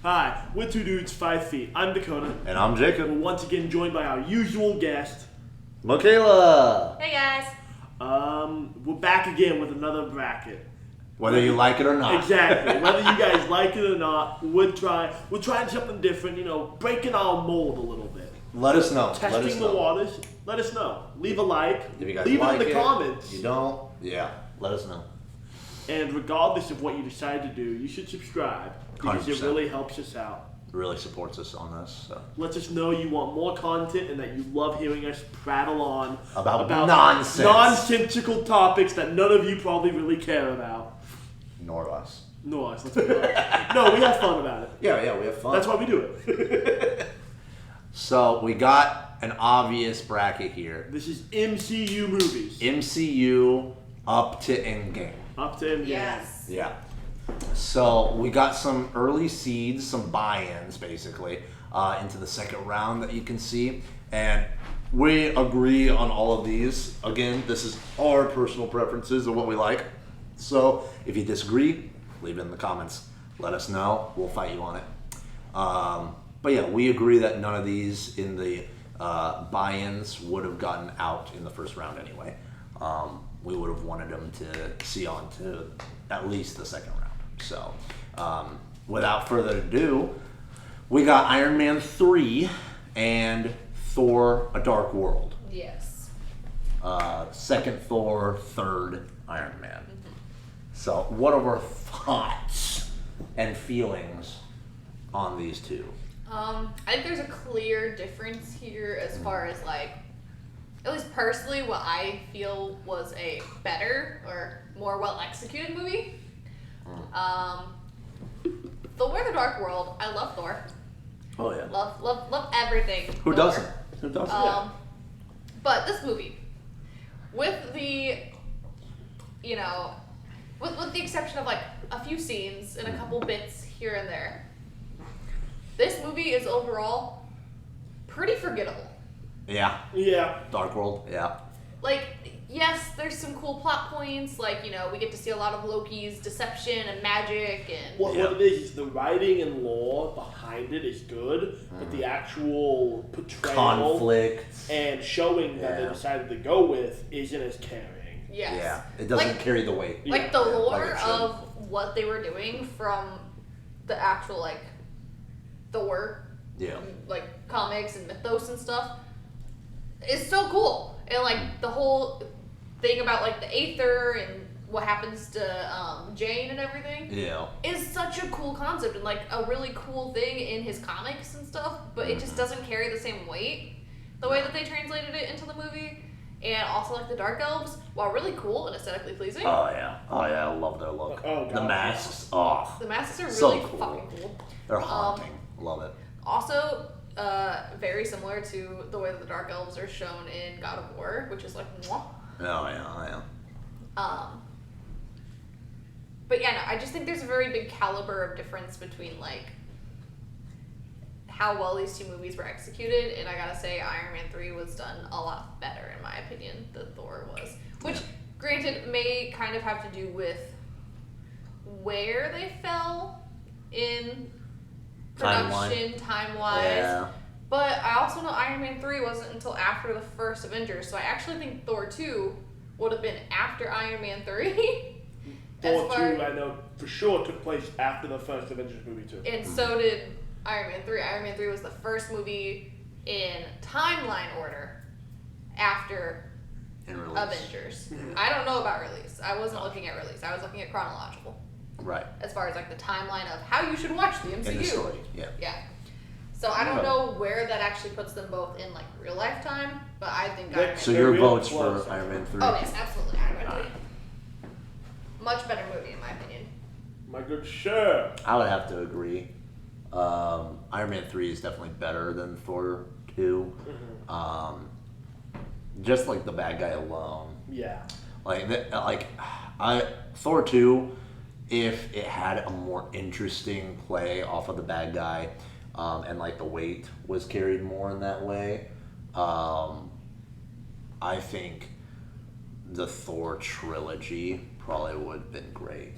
Hi, we're two dudes 5 feet. I'm Dakota. And I'm Jacob. We're once again joined by our usual guest, Michaela. Hey guys. We're back again with another bracket. Whether you like it or not. Exactly. Whether you guys like it or not, we're trying something different, breaking our mold a little bit. Let us know. Testing the waters. Let us know. Leave a like. If you guys leave like it in the comments. You don't? Yeah. Let us know. And regardless of what you decide to do, you should subscribe because 100%. it really helps us out. It really supports us on this. So. Lets us know you want more content and that you love hearing us prattle on about nonsense. Nonsensical topics that none of you probably really care about. Nor us. Nor us, let's be honest. No, we have fun about it. Yeah, we have fun. That's why we do it. So, we got an obvious bracket here. This is MCU Movies. MCU up to Endgame. Up to Endgame. Yes. Yeah. So we got some early seeds, some buy-ins basically, into the second round that you can see. And we agree on all of these. Again, this is our personal preferences of what we like. So if you disagree, leave it in the comments. Let us know. We'll fight you on it. But yeah, we agree that none of these in the buy-ins would have gotten out in the first round anyway. We would have wanted them to see on to at least the second round. So, without further ado, we got Iron Man 3 and Thor: A Dark World. Yes. Second Thor, third Iron Man. Mm-hmm. So, what are our thoughts and feelings on these two? I think there's a clear difference here as far as at least personally, what I feel was a better or more well executed movie. Thor: The Dark World. I love Thor. Oh yeah. Love everything. Who Thor. doesn't? Who doesn't? But this movie, with the, with the exception of a few scenes and a couple bits here and there, this movie is overall pretty forgettable. Yeah. Yeah. Dark World. Yeah. Yes, there's some cool plot points. We get to see a lot of Loki's deception and magic and... What it is the writing and lore behind it is good, but the actual portrayal... Conflict. And showing that they decided to go with isn't as carrying. Yes. Yeah. It doesn't carry the weight. The lore of what they were doing from the actual, Thor... Yeah. Comics and mythos and stuff is so cool. And, the whole... thing about the Aether and what happens to Jane and everything is such a cool concept and a really cool thing in his comics and stuff, but it just doesn't carry the same weight the way that they translated it into the movie. And also the Dark Elves, while really cool and aesthetically pleasing. Oh yeah, I love their look. Oh, God. The masks, oh. The masks are So really cool. fucking cool. They're haunting. Love it. Also, very similar to the way that the Dark Elves are shown in God of War, which is mwah. Oh yeah. But yeah, no, I just think there's a very big caliber of difference between how well these two movies were executed, and I gotta say Iron Man 3 was done a lot better in my opinion than Thor was. Which, granted, may kind of have to do with where they fell in production, time-wise. Yeah. But I also know Iron Man 3 wasn't until after the first Avengers, so I actually think Thor 2 would have been after Iron Man 3. Thor 2, I know for sure, took place after the first Avengers movie, too. And so did Iron Man 3. Iron Man 3 was the first movie in timeline order after Avengers. Mm-hmm. I don't know about release. I wasn't looking at release. I was looking at chronological. Right. As far as the timeline of how you should watch the MCU. In the story, yeah. Yeah. So I don't know where that actually puts them both in real lifetime, but I think Iron Man 3. So your vote's for Iron Man 3? Oh yes, absolutely Iron Man 3. Much better movie in my opinion. My good sir. I would have to agree. Iron Man 3 is definitely better than Thor 2. Mm-hmm. Just the bad guy alone. Yeah. Thor 2, if it had a more interesting play off of the bad guy, and the weight was carried more in that way, I think the Thor trilogy probably would have been great.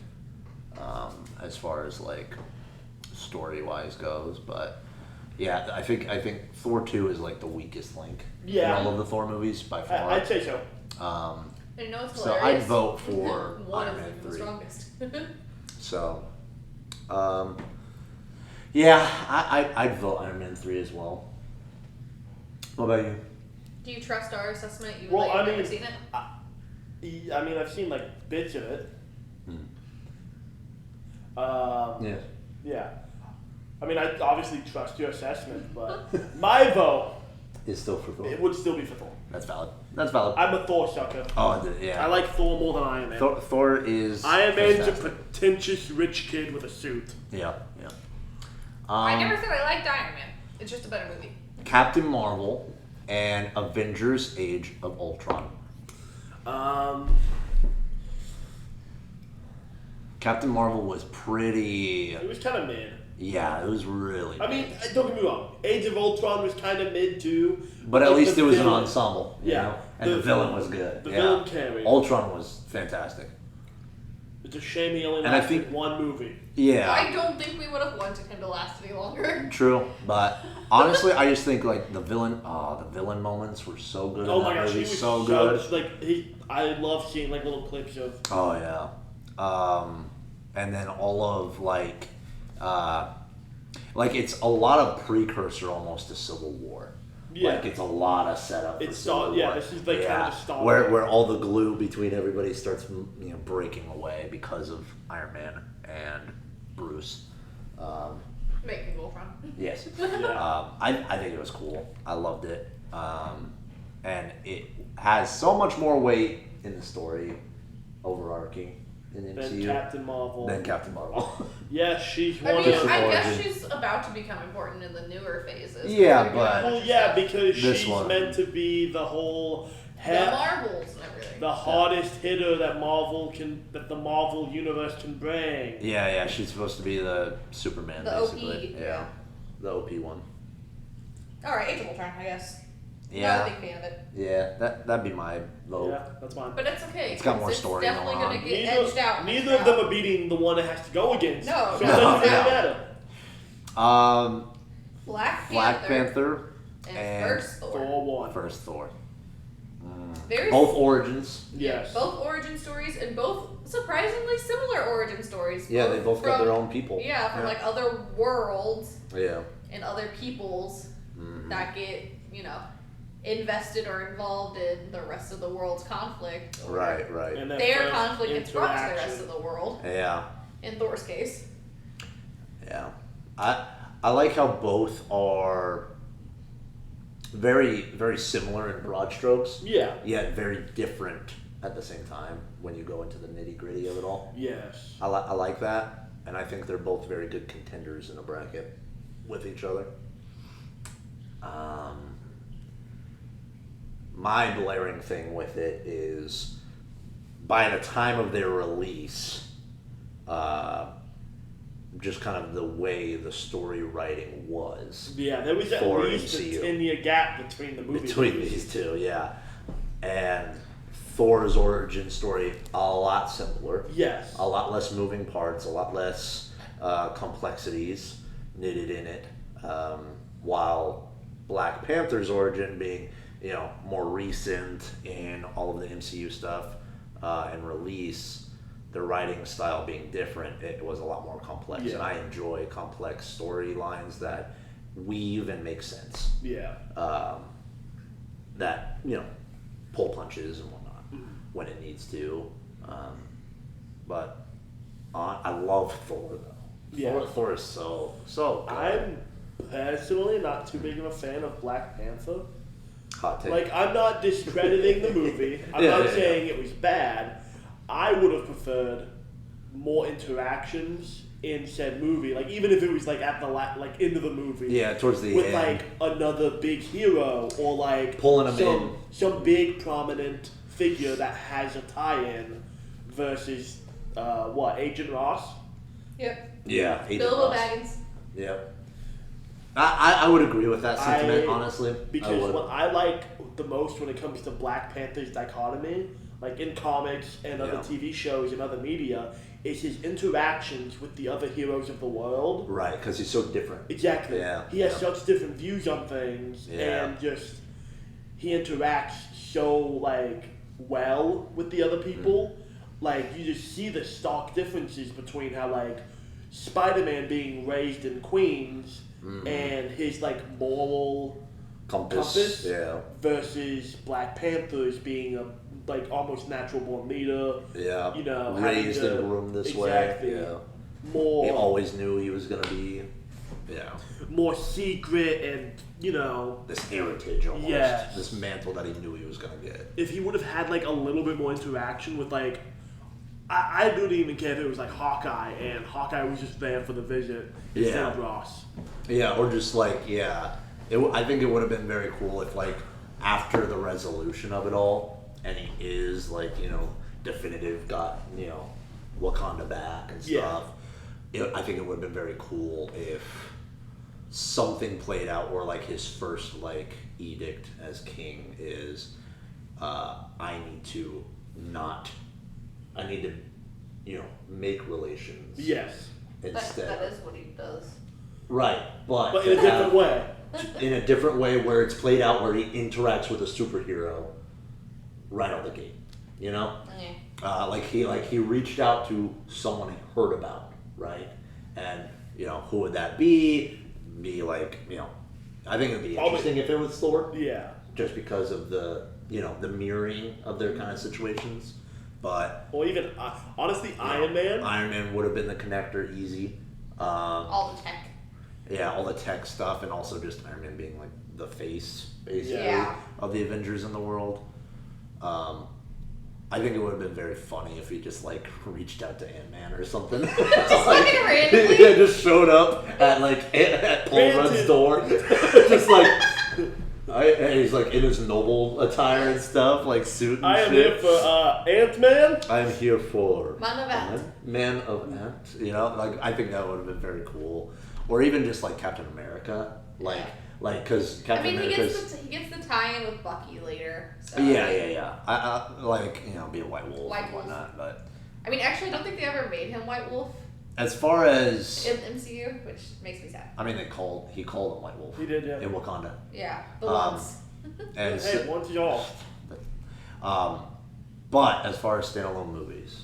As far as story-wise goes, but yeah, I think Thor 2 is like the weakest link in Yeah. all of the Thor movies by far. I'd say so. I know it's So hilarious. I'd vote for one Iron of Man them, the 3. strongest. So, yeah, I'd vote Iron Man 3 as well. What about you? Do you trust our assessment, even Well, though you've I never mean, seen it? I mean, I've seen like bits of it. Yeah. Yeah. I mean, I obviously trust your assessment, but my vote, It's still for Thor. it would still be for Thor. That's valid. That's valid. I'm a Thor sucker. Yeah. I like Thor more than Iron Man. Thor is Iron Man's a fantastic. pretentious rich kid with a suit. Yeah. I never said I liked Iron Man. It's just a better movie. Captain Marvel and Avengers: Age of Ultron. Captain Marvel was pretty. It was kind of mid. Yeah, it was really. I mean, don't get me wrong. Age of Ultron was kind of mid too. but at like least the it was an villain- ensemble. You Yeah, know? And the villain was good. The yeah. villain carried. Ultron was fantastic. It's a shame he only And I lasted think- one movie. Yeah. I don't think we would have wanted him to last any longer. True, but honestly, I just think like the villain moments were so good. Oh in my that gosh, he movie, was so good. I love seeing like little clips of. Oh yeah, and then all of like it's a lot of precursor almost to Civil War. Yeah. Like it's a lot of setup. It's for Civil start- yeah, War. this is, like, kind of the start. where all the glue between everybody starts breaking away because of Iron Man and Bruce. Making Voltron. Yes. Yeah. I think it was cool. I loved it. And it has so much more weight in the story, overarching in the Then MCU Captain Marvel. than Captain Marvel. Yeah, she's I one mean, of. Just I an guess origin. she's about to become important in the newer phases. Yeah, They're but- doing Well, yeah, because This she's one. meant to be the whole the Marvels and everything. the hardest hitter that the Marvel universe can bring. Yeah, she's supposed to be the Superman, The OP, basically. yeah. The OP one. All right, Age of Ultron, I guess. Yeah. Not a big fan of it, Yeah, that'd be my vote. Yeah, that's fine. but it's okay. It's got 'cause more story It's definitely going on. gonna get edged out. Neither of them are beating the one it has to go against. No, so it no, doesn't really no. matter. Black Black Panther and and first Thor. Thor one. First Thor. Very Both origins. Yes. Both origin stories and both surprisingly similar origin stories. Yeah, they both got from- their own people. Yeah, from like other worlds Yeah. and other peoples Mhm. that get, invested or involved in the rest of the world's conflict. Or Right. And Their first conflict gets brought to the rest interaction. of the world. Yeah. In Thor's case. Yeah. I like how both are very, very similar in broad strokes, Yeah. yet very different at the same time when you go into the nitty gritty of it all. Yes. I like that, and I think they're both very good contenders in a bracket with each other. My blaring thing with it is by the time of their release, just kind of the way the story writing was Yeah, there was at For least MCU. a 10-year gap between the movies. between these two, yeah. And Thor's origin story, a lot simpler. Yes. A lot less moving parts, a lot less complexities knitted in it. While Black Panther's origin being, more recent in all of the MCU stuff and release, the writing style being different, it was a lot more complex. Yeah. And I enjoy complex storylines that weave and make sense. Yeah. That, pull punches and whatnot when it needs to. But I love Thor though. Yeah. Thor is so good. I'm personally not too big of a fan of Black Panther. Hot take. Like, I'm not discrediting the movie. I'm Yeah, not yeah, saying it was bad. I would have preferred more interactions in said movie. Like, even if it was like at the into the movie. Yeah, towards the with end. like another big hero or like Pulling him in. some big prominent figure that has a tie-in versus Agent Ross. Yep. Yeah, Agent Bilbo Ross. Baggins. Yep. I would agree with that sentiment, honestly. Because I would. what I like the most when it comes to Black Panther's dichotomy, like in comics and other Yeah. TV shows and other media, is his interactions with the other heroes of the world. Right, because he's so different. Exactly. Yeah. He has such different views on things, and just he interacts so like well with the other people. Like you just see the stark differences between how like Spider-Man being raised in Queens and his like moral compass versus Black Panthers being a like almost natural born leader. Yeah. You know, raised and groomed this way. Yeah. More. He always knew he was gonna be. Yeah. More secret and this heritage almost. Yeah. This mantle that he knew he was gonna get. If he would have had like a little bit more interaction with like. I didn't even care if it was like Hawkeye and Hawkeye was just there for the visit instead of Ross. Yeah, or just like, I think it would have been very cool if like after the resolution of it all, and he is like, definitive got, Wakanda back and stuff. I think it would have been very cool if something played out where like his first like edict as king is, I need to, make relations. Yes. Instead. That is what he does. Right, but in a different way. In a different way where it's played out where he interacts with a superhero right out the gate. Like he reached out to someone he heard about, right? And who would that be? Be like, I think it'd be interesting if it was Thor. Yeah. Just because of the the mirroring of their kind of situations. But or even honestly, Iron Man. Iron Man would have been the connector easy. All the tech. Yeah, all the tech stuff, and also just Iron Man being like the face, basically, of the Avengers in the world. I think it would have been very funny if he just like reached out to Ant-Man or something. Just like randomly. Yeah, just showed up at Paul Rudd's door, just like. And he's like in his noble attire and stuff, like suit and I am shit. here for Ant-Man. I'm here for Man of Ant. Man of Ant. Like I think that would have been very cool, or even just like Captain America, like because Captain America. He gets the tie-in with Bucky later. So. Yeah. I like be a White Wolf and Wolf. whatnot, but. I mean, actually, I don't think they ever made him White Wolf. As far as in MCU, which makes me sad. I mean, he called him White Wolf. He did, yeah. In Wakanda. Yeah, the ones. And hey, once y'all. But as far as standalone movies,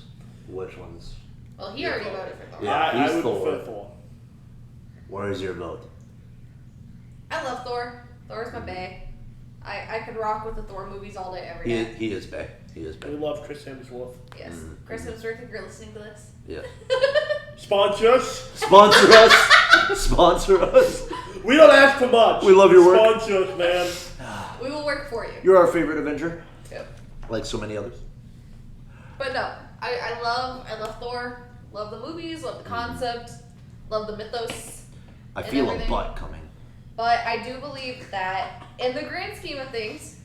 which ones? Well, he already voted for Thor. Yeah, I he's would prefer Thor. Where is your vote? I love Thor. Thor's my bae. I could rock with the Thor movies all day, every day. He is bae. He is bae. We love Chris Hemsworth. Yes. Chris Hemsworth, if you're listening to this. Yeah. Sponsor us. Sponsor us. Sponsor us. We don't ask for much. We love your work. Sponsor us, man. We will work for you. You're our favorite Avenger. Yep. Like so many others. But no, I love Thor. Love the movies. Love the concept. Love the mythos. I feel a butt coming. But I do believe that in the grand scheme of things,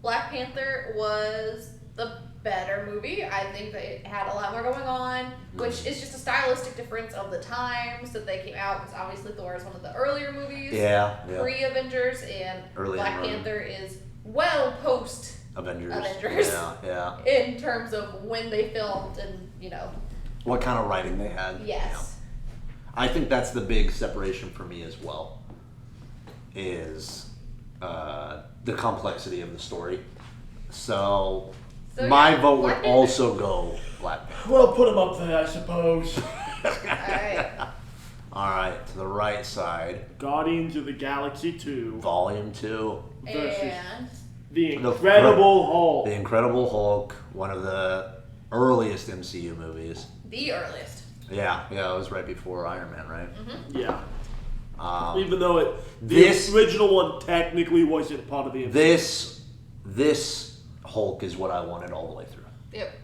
Black Panther was the better movie. I think that it had a lot more going on, which is just a stylistic difference of the times that they came out, because obviously Thor is one of the earlier movies, pre-Avengers, and Black Panther is well post Avengers. Yeah. In terms of when they filmed and, what kind of writing they had. Yes. I think that's the big separation for me as well, is the complexity of the story. So my vote would also go Black Panther. Well, put him up there, I suppose. All right, to the right side. Guardians of the Galaxy 2. Volume 2. Versus The Incredible Hulk. The Incredible Hulk, one of the earliest MCU movies. The earliest. Yeah, it was right before Iron Man, right? Mm-hmm. Yeah. Even though the original one technically wasn't part of the MCU. This Hulk is what I wanted all the way through. Yep.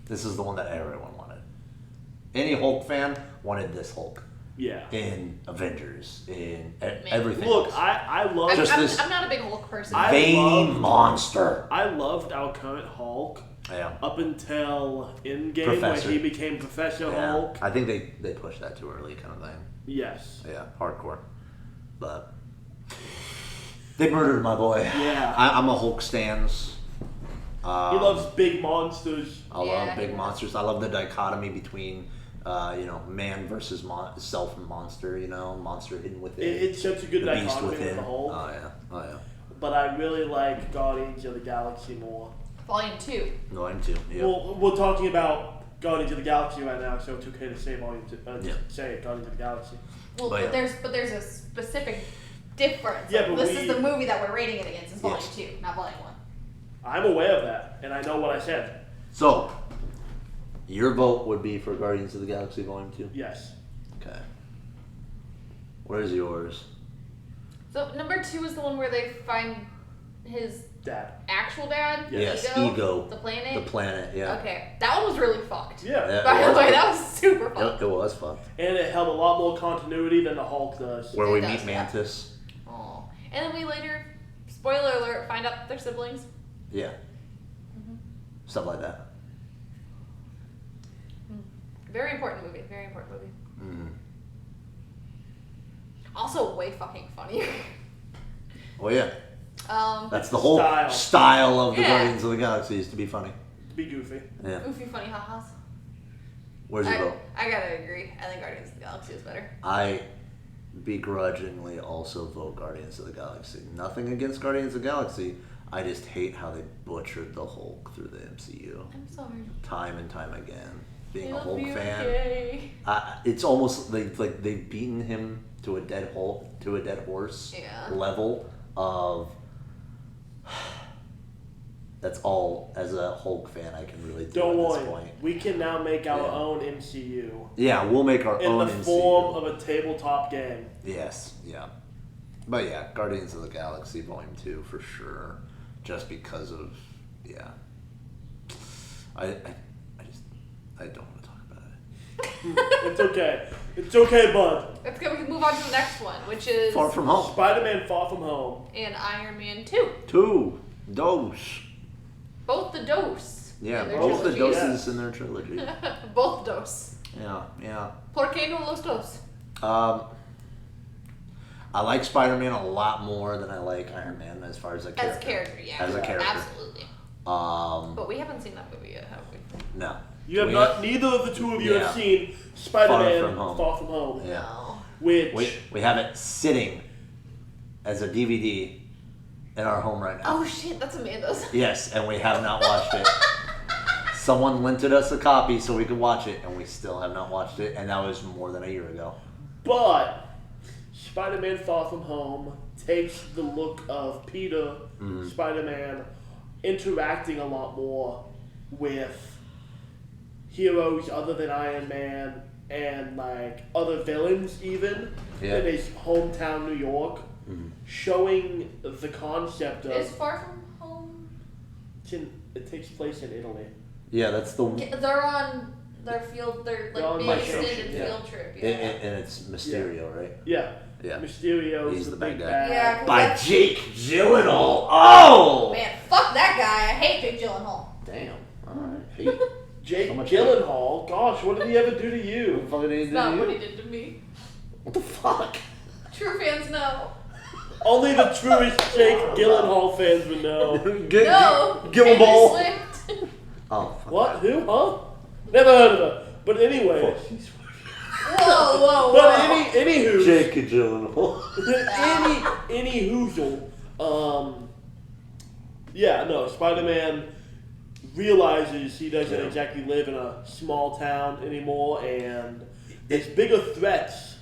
This is the one that everyone wanted. Any Hulk fan wanted this Hulk. Yeah. In Avengers, in everything. Look, else. I love. I'm not a big Hulk person. Vain monster. I loved our current Hulk. Yeah. Up until Endgame, when he became Professor Hulk. I think they pushed that too early, kind of thing. Yes. Yeah, hardcore. But they murdered my boy. Yeah. I'm a Hulk stans. He loves big monsters. I love big monsters. I love the dichotomy between, man versus self-monster. Monster hidden within. It's such a good dichotomy with the Hulk. Oh yeah. But I really like Guardians of the Galaxy more. Volume 2. Volume 2. Yeah. Well, we're talking about Guardians of the Galaxy right now, so it's okay to say Volume 2. Say it, Guardians of the Galaxy. Well, but there's a specific difference. Yeah, but this is the movie that we're rating it against. It's Volume 2, not Volume 1. I'm aware of that, and I know what I said. So, your vote would be for Guardians of the Galaxy Volume 2? Yes. Okay. Where's yours? So, number 2 is the one where they find his dad. Actual dad? Yes, Ego. The planet? The planet, yeah. Okay. That one was really fucked. Yeah. By the way, that was super fucked. It was fucked. And it held a lot more continuity than the Hulk does. Where we meet Mantis. Oh. And then we later, spoiler alert, find out they're siblings. Yeah. Stuff like that. Very important movie. Very important movie. Mm. Also way fucking funny. Oh yeah. That's the whole style of the Guardians of the Galaxy is to be funny. To be goofy. Yeah. Goofy, funny, ha-has. Where's your vote? I gotta agree. I think Guardians of the Galaxy is better. I begrudgingly also vote Guardians of the Galaxy. Nothing against Guardians of the Galaxy. I just hate how they butchered the Hulk through the MCU. I'm sorry. Time and time again. Being a It'll Hulk be fan, okay. it's almost like they've beaten him to a dead horse level of. That's all as a Hulk fan I can really do Don't at worry. this point. We can now make our own MCU. Yeah, we'll make our own MCU. In the form of a tabletop game. Yes, yeah. But yeah, Guardians of the Galaxy Volume 2 for sure. Just because of, I don't want to talk about it. It's okay. It's okay, bud. Let's go. We can move on to the next one, which is Far From Home. Spider-Man Far From Home. And Iron Man 2. 2. Dose. Both the dose. Yeah, both the doses in their trilogy. Both dose. Yeah. ¿Por qué no los dos? I like Spider-Man a lot more than I like Iron Man as far as a character. As a character, yeah. As a character. Absolutely. But we haven't seen that movie yet, have we? No. You have not. Neither of the two of you have seen Spider-Man Far From Home. Yeah. No. Which we have it sitting as a DVD in our home right now. Oh shit, that's Amanda's. Yes, and we have not watched it. Someone rented us a copy so we could watch it, and we still have not watched it, and that was more than a year ago. But Spider-Man Far From Home takes the look of Peter, Spider-Man, interacting a lot more with heroes other than Iron Man and like other villains even in his hometown New York, showing the concept of... Is Far From Home? It takes place in Italy. Yeah, that's the... They're on their field, they're like being extended field trip. Yeah. And it's Mysterio, right? Yeah. Yeah. Mysterio's He's the big bad guy. bad. Yeah, By Jake Gyllenhaal. Oh! Man, fuck that guy. I hate Jake Gyllenhaal. Damn. Alright. Jake Gyllenhaal? Gosh, what did he ever do to you? What the fuck did he do It's not to what you? he did to me. What the fuck? True fans know. Only the truest Jake Gyllenhaal fans would know. No! Gyllenhaal. Swift. Oh, fuck. What? Who? Huh? Never heard of her. But anyway. Whoa. But anywho. Jake Gyllenhaal. any hoozle. Spider-Man realizes he doesn't exactly live in a small town anymore, and there's bigger threats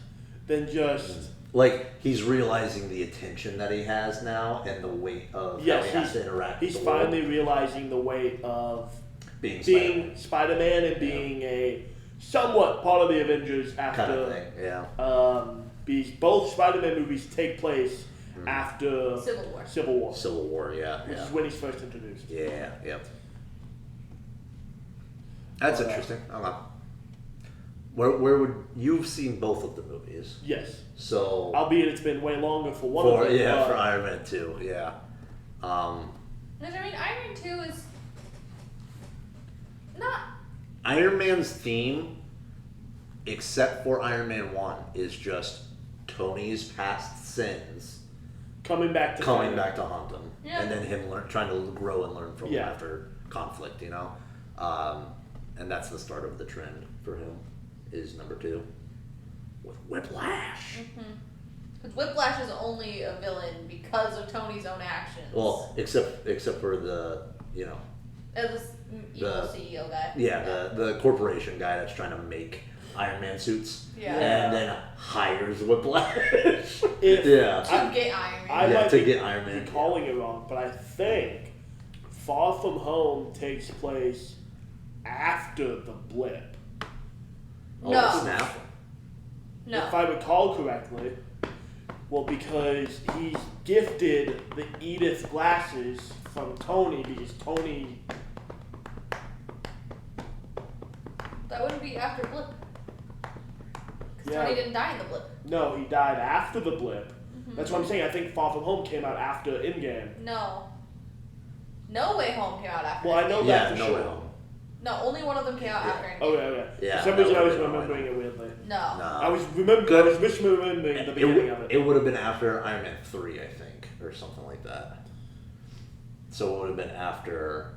than just... Like, he's realizing the attention that he has now and the weight of how he has to interact with He's the world. finally realizing the weight of being Spider-Man and being a somewhat part of the Avengers after... kind of thing, yeah. Both Spider-Man movies take place after Civil War. Civil War, which is when he's first introduced. Yeah. That's interesting. I don't know. Where would you've seen both of the movies? Yes. So albeit it's been way longer for one of them. Yeah, for Iron Man 2, yeah. Iron Man 2 is not... Iron Man's theme, except for Iron Man 1, is just Tony's past sins coming back to haunt him. and then him trying to grow and learn from him after conflict, you know, and that's the start of the trend for him. Is number 2 with Whiplash. Because Whiplash is only a villain because of Tony's own actions. Well, except for the This evil CEO guy. Yeah, the corporation guy that's trying to make Iron Man suits. Yeah. And then hires Whiplash. To get Iron Man. I might get Iron Man. be calling it wrong, but I think Far From Home takes place after the blip. No. Snap. No. If I recall correctly. Well, because he's gifted the Edith glasses from Tony because Tony... That wouldn't be after Blip. Because Yeah. Tony didn't die in the Blip. No, he died after the blip. That's what I'm saying. I think Far From Home came out after Endgame. No. No Way Home came out after. Well, I know Yeah, that for No sure. Way Home. No, only one of them came out after Endgame. Oh, yeah. Yeah, For some that reason, I was would've been remembering it weirdly. No. I was misremembering the beginning of it. It would have been after Iron Man 3, I think, or something like that. So it would have been after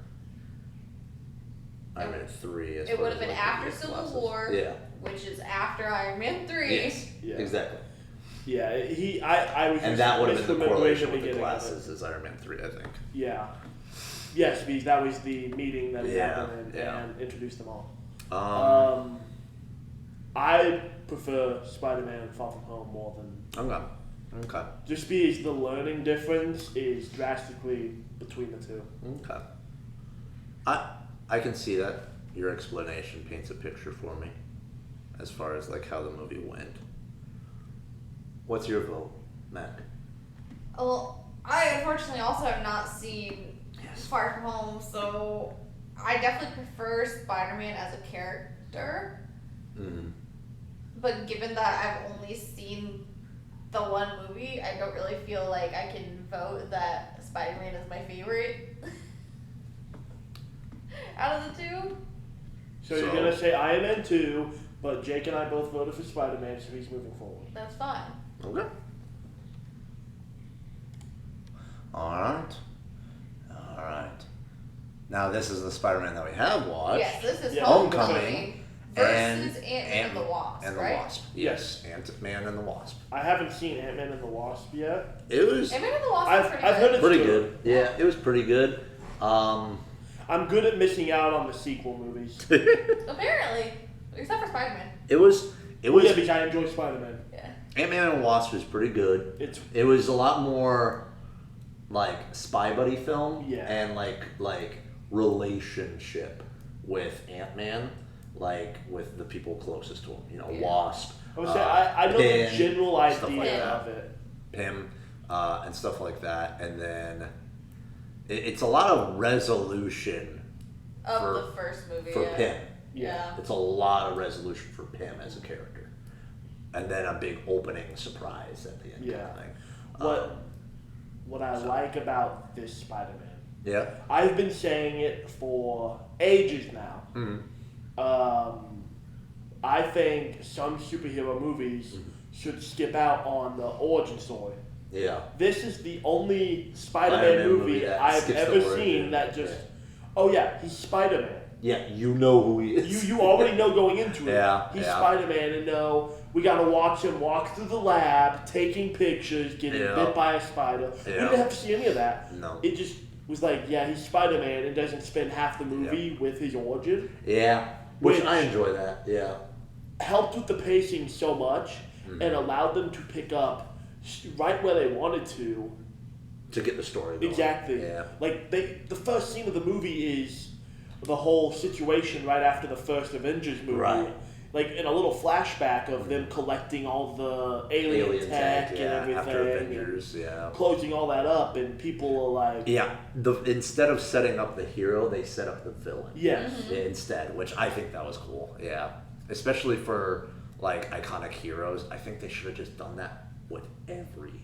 Iron Man 3. It would have been after Civil War. Yeah. Which is after Iron Man 3. Yes. Yeah. Exactly. Yeah, I was And just that would have been the misremembering correlation with the beginning of it. glasses is Iron Man 3, I think. Yeah. Yes, because that was the meeting that he Yeah, happened and introduced them all. I prefer Spider-Man Far From Home more than... Okay. Just because the learning difference is drastically between the two. Okay. I can see that. Your explanation paints a picture for me as far as like how the movie went. What's your vote, Mac? Well, I unfortunately also have not seen Far From Home, so I definitely prefer Spider-Man as a character. Mm-hmm. But given that I've only seen the one movie, I don't really feel like I can vote that Spider-Man is my favorite out of the two. So you're going to say Iron Man 2, but Jake and I both voted for Spider-Man, so he's moving forward. That's fine. Okay. Alright. Now this is the Spider-Man that we have watched. Yes, this is Homecoming versus Ant-Man and the Wasp, and right? the Wasp. Yes, Ant-Man and the Wasp. I haven't seen Ant-Man and the Wasp yet. It was Ant-Man and the Wasp I've is pretty heard good. it's pretty good. Yeah, it was pretty good. I'm good at missing out on the sequel movies. Apparently. Except for Spider-Man. It was Yeah, because I enjoy Spider-Man. Yeah. Ant-Man and the Wasp was pretty good. It was a lot more like spy buddy film and like relationship with Ant-Man, like with the people closest to him. You know, Wasp. I know Pym, the general stuff like idea that. of it. Pym, and stuff like that. And then it's a lot of resolution Of the first movie. for Pym. Yeah. It's a lot of resolution for Pym as a character. And then a big opening surprise at the end kind of thing. What I like about this Spider-Man. Yeah. I've been saying it for ages now. Mm-hmm. I think some superhero movies should skip out on the origin story. Yeah. This is the only Spider-Man movie I've ever seen that just, he's Spider-Man. Yeah, you know who he is. You already know going into it. He's yeah. Spider-Man, and we gotta watch him walk through the lab, taking pictures, getting bit by a spider. We didn't have to see any of that. No. It just was like, he's Spider-Man, and doesn't spend half the movie with his origin. Yeah, which I enjoy that. Yeah. Helped with the pacing so much, and allowed them to pick up right where they wanted to get the story going. Exactly. Yeah. Like the first scene of the movie is the whole situation right after the first Avengers movie. Right. Like in a little flashback of them collecting all the alien tech and everything. After Avengers, closing all that up, and people are like... Yeah, instead of setting up the hero, they set up the villain. Yes. Instead, which I think that was cool. Yeah. Especially for like iconic heroes. I think they should have just done that with every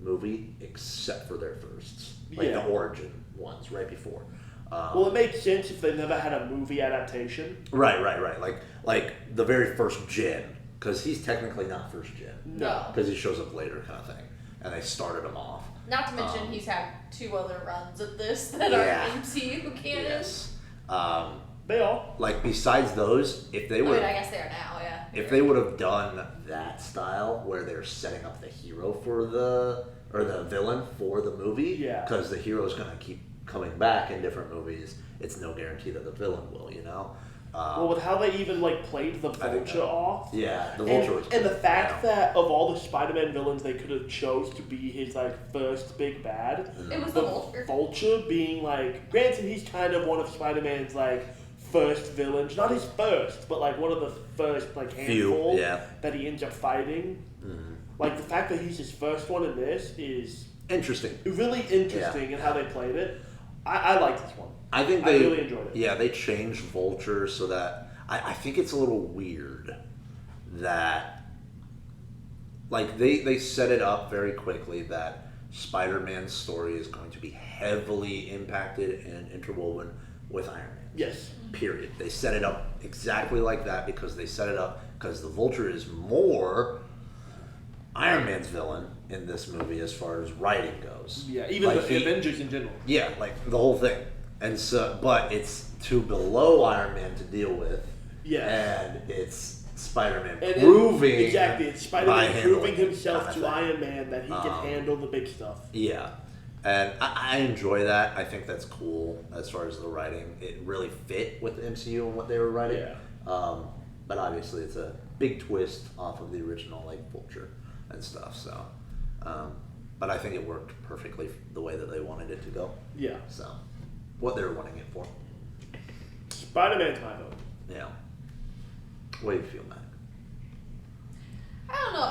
movie except for their firsts. Like the origin ones right before. Well, it makes sense if they never had a movie adaptation. Right. Like the very first gen, because he's technically not first gen. No. Because he shows up later, kind of thing. and they started him off. Not to mention he's had 2 other runs at this that are MCU canon. Yes. They all. Like, besides those, if they would... I guess they are now, yeah. If they would have done that style where they're setting up the hero for the villain for the movie, because the hero's going to keep coming back in different movies, it's no guarantee that the villain will, you know? Well, with how they even played the Vulture off, the Vulture was cool. And the fact that of all the Spider-Man villains, they could have chose to be his first big bad. It was the Vulture. Vulture being granted, he's kind of one of Spider-Man's first villains, not his first, but one of the first handful that he ends up fighting. Mm-hmm. The fact that he's his first one in this is interesting, really interesting in how they played it. I like this one. I think I really enjoyed it. Yeah, they changed Vulture so that I think it's a little weird that they set it up very quickly that Spider-Man's story is going to be heavily impacted and interwoven with Iron Man. Yes. Period. They set it up exactly like that because the Vulture is more Iron Man's villain in this movie as far as writing goes. Yeah, even the Avengers in general. Yeah, the whole thing. And so, but it's below Iron Man to deal with. Yeah. And it's Spider-Man proving... Exactly, it's Spider-Man proving himself to Iron Man that he can handle the big stuff. Yeah. And I enjoy that. I think that's cool as far as the writing. It really fit with the MCU and what they were writing. Yeah. But obviously it's a big twist off of the original Vulture and stuff. So, but I think it worked perfectly the way that they wanted it to go. Yeah. So, what they were wanting it for. Spider-Man's my vote. Yeah. What do you feel, Matt? I don't know.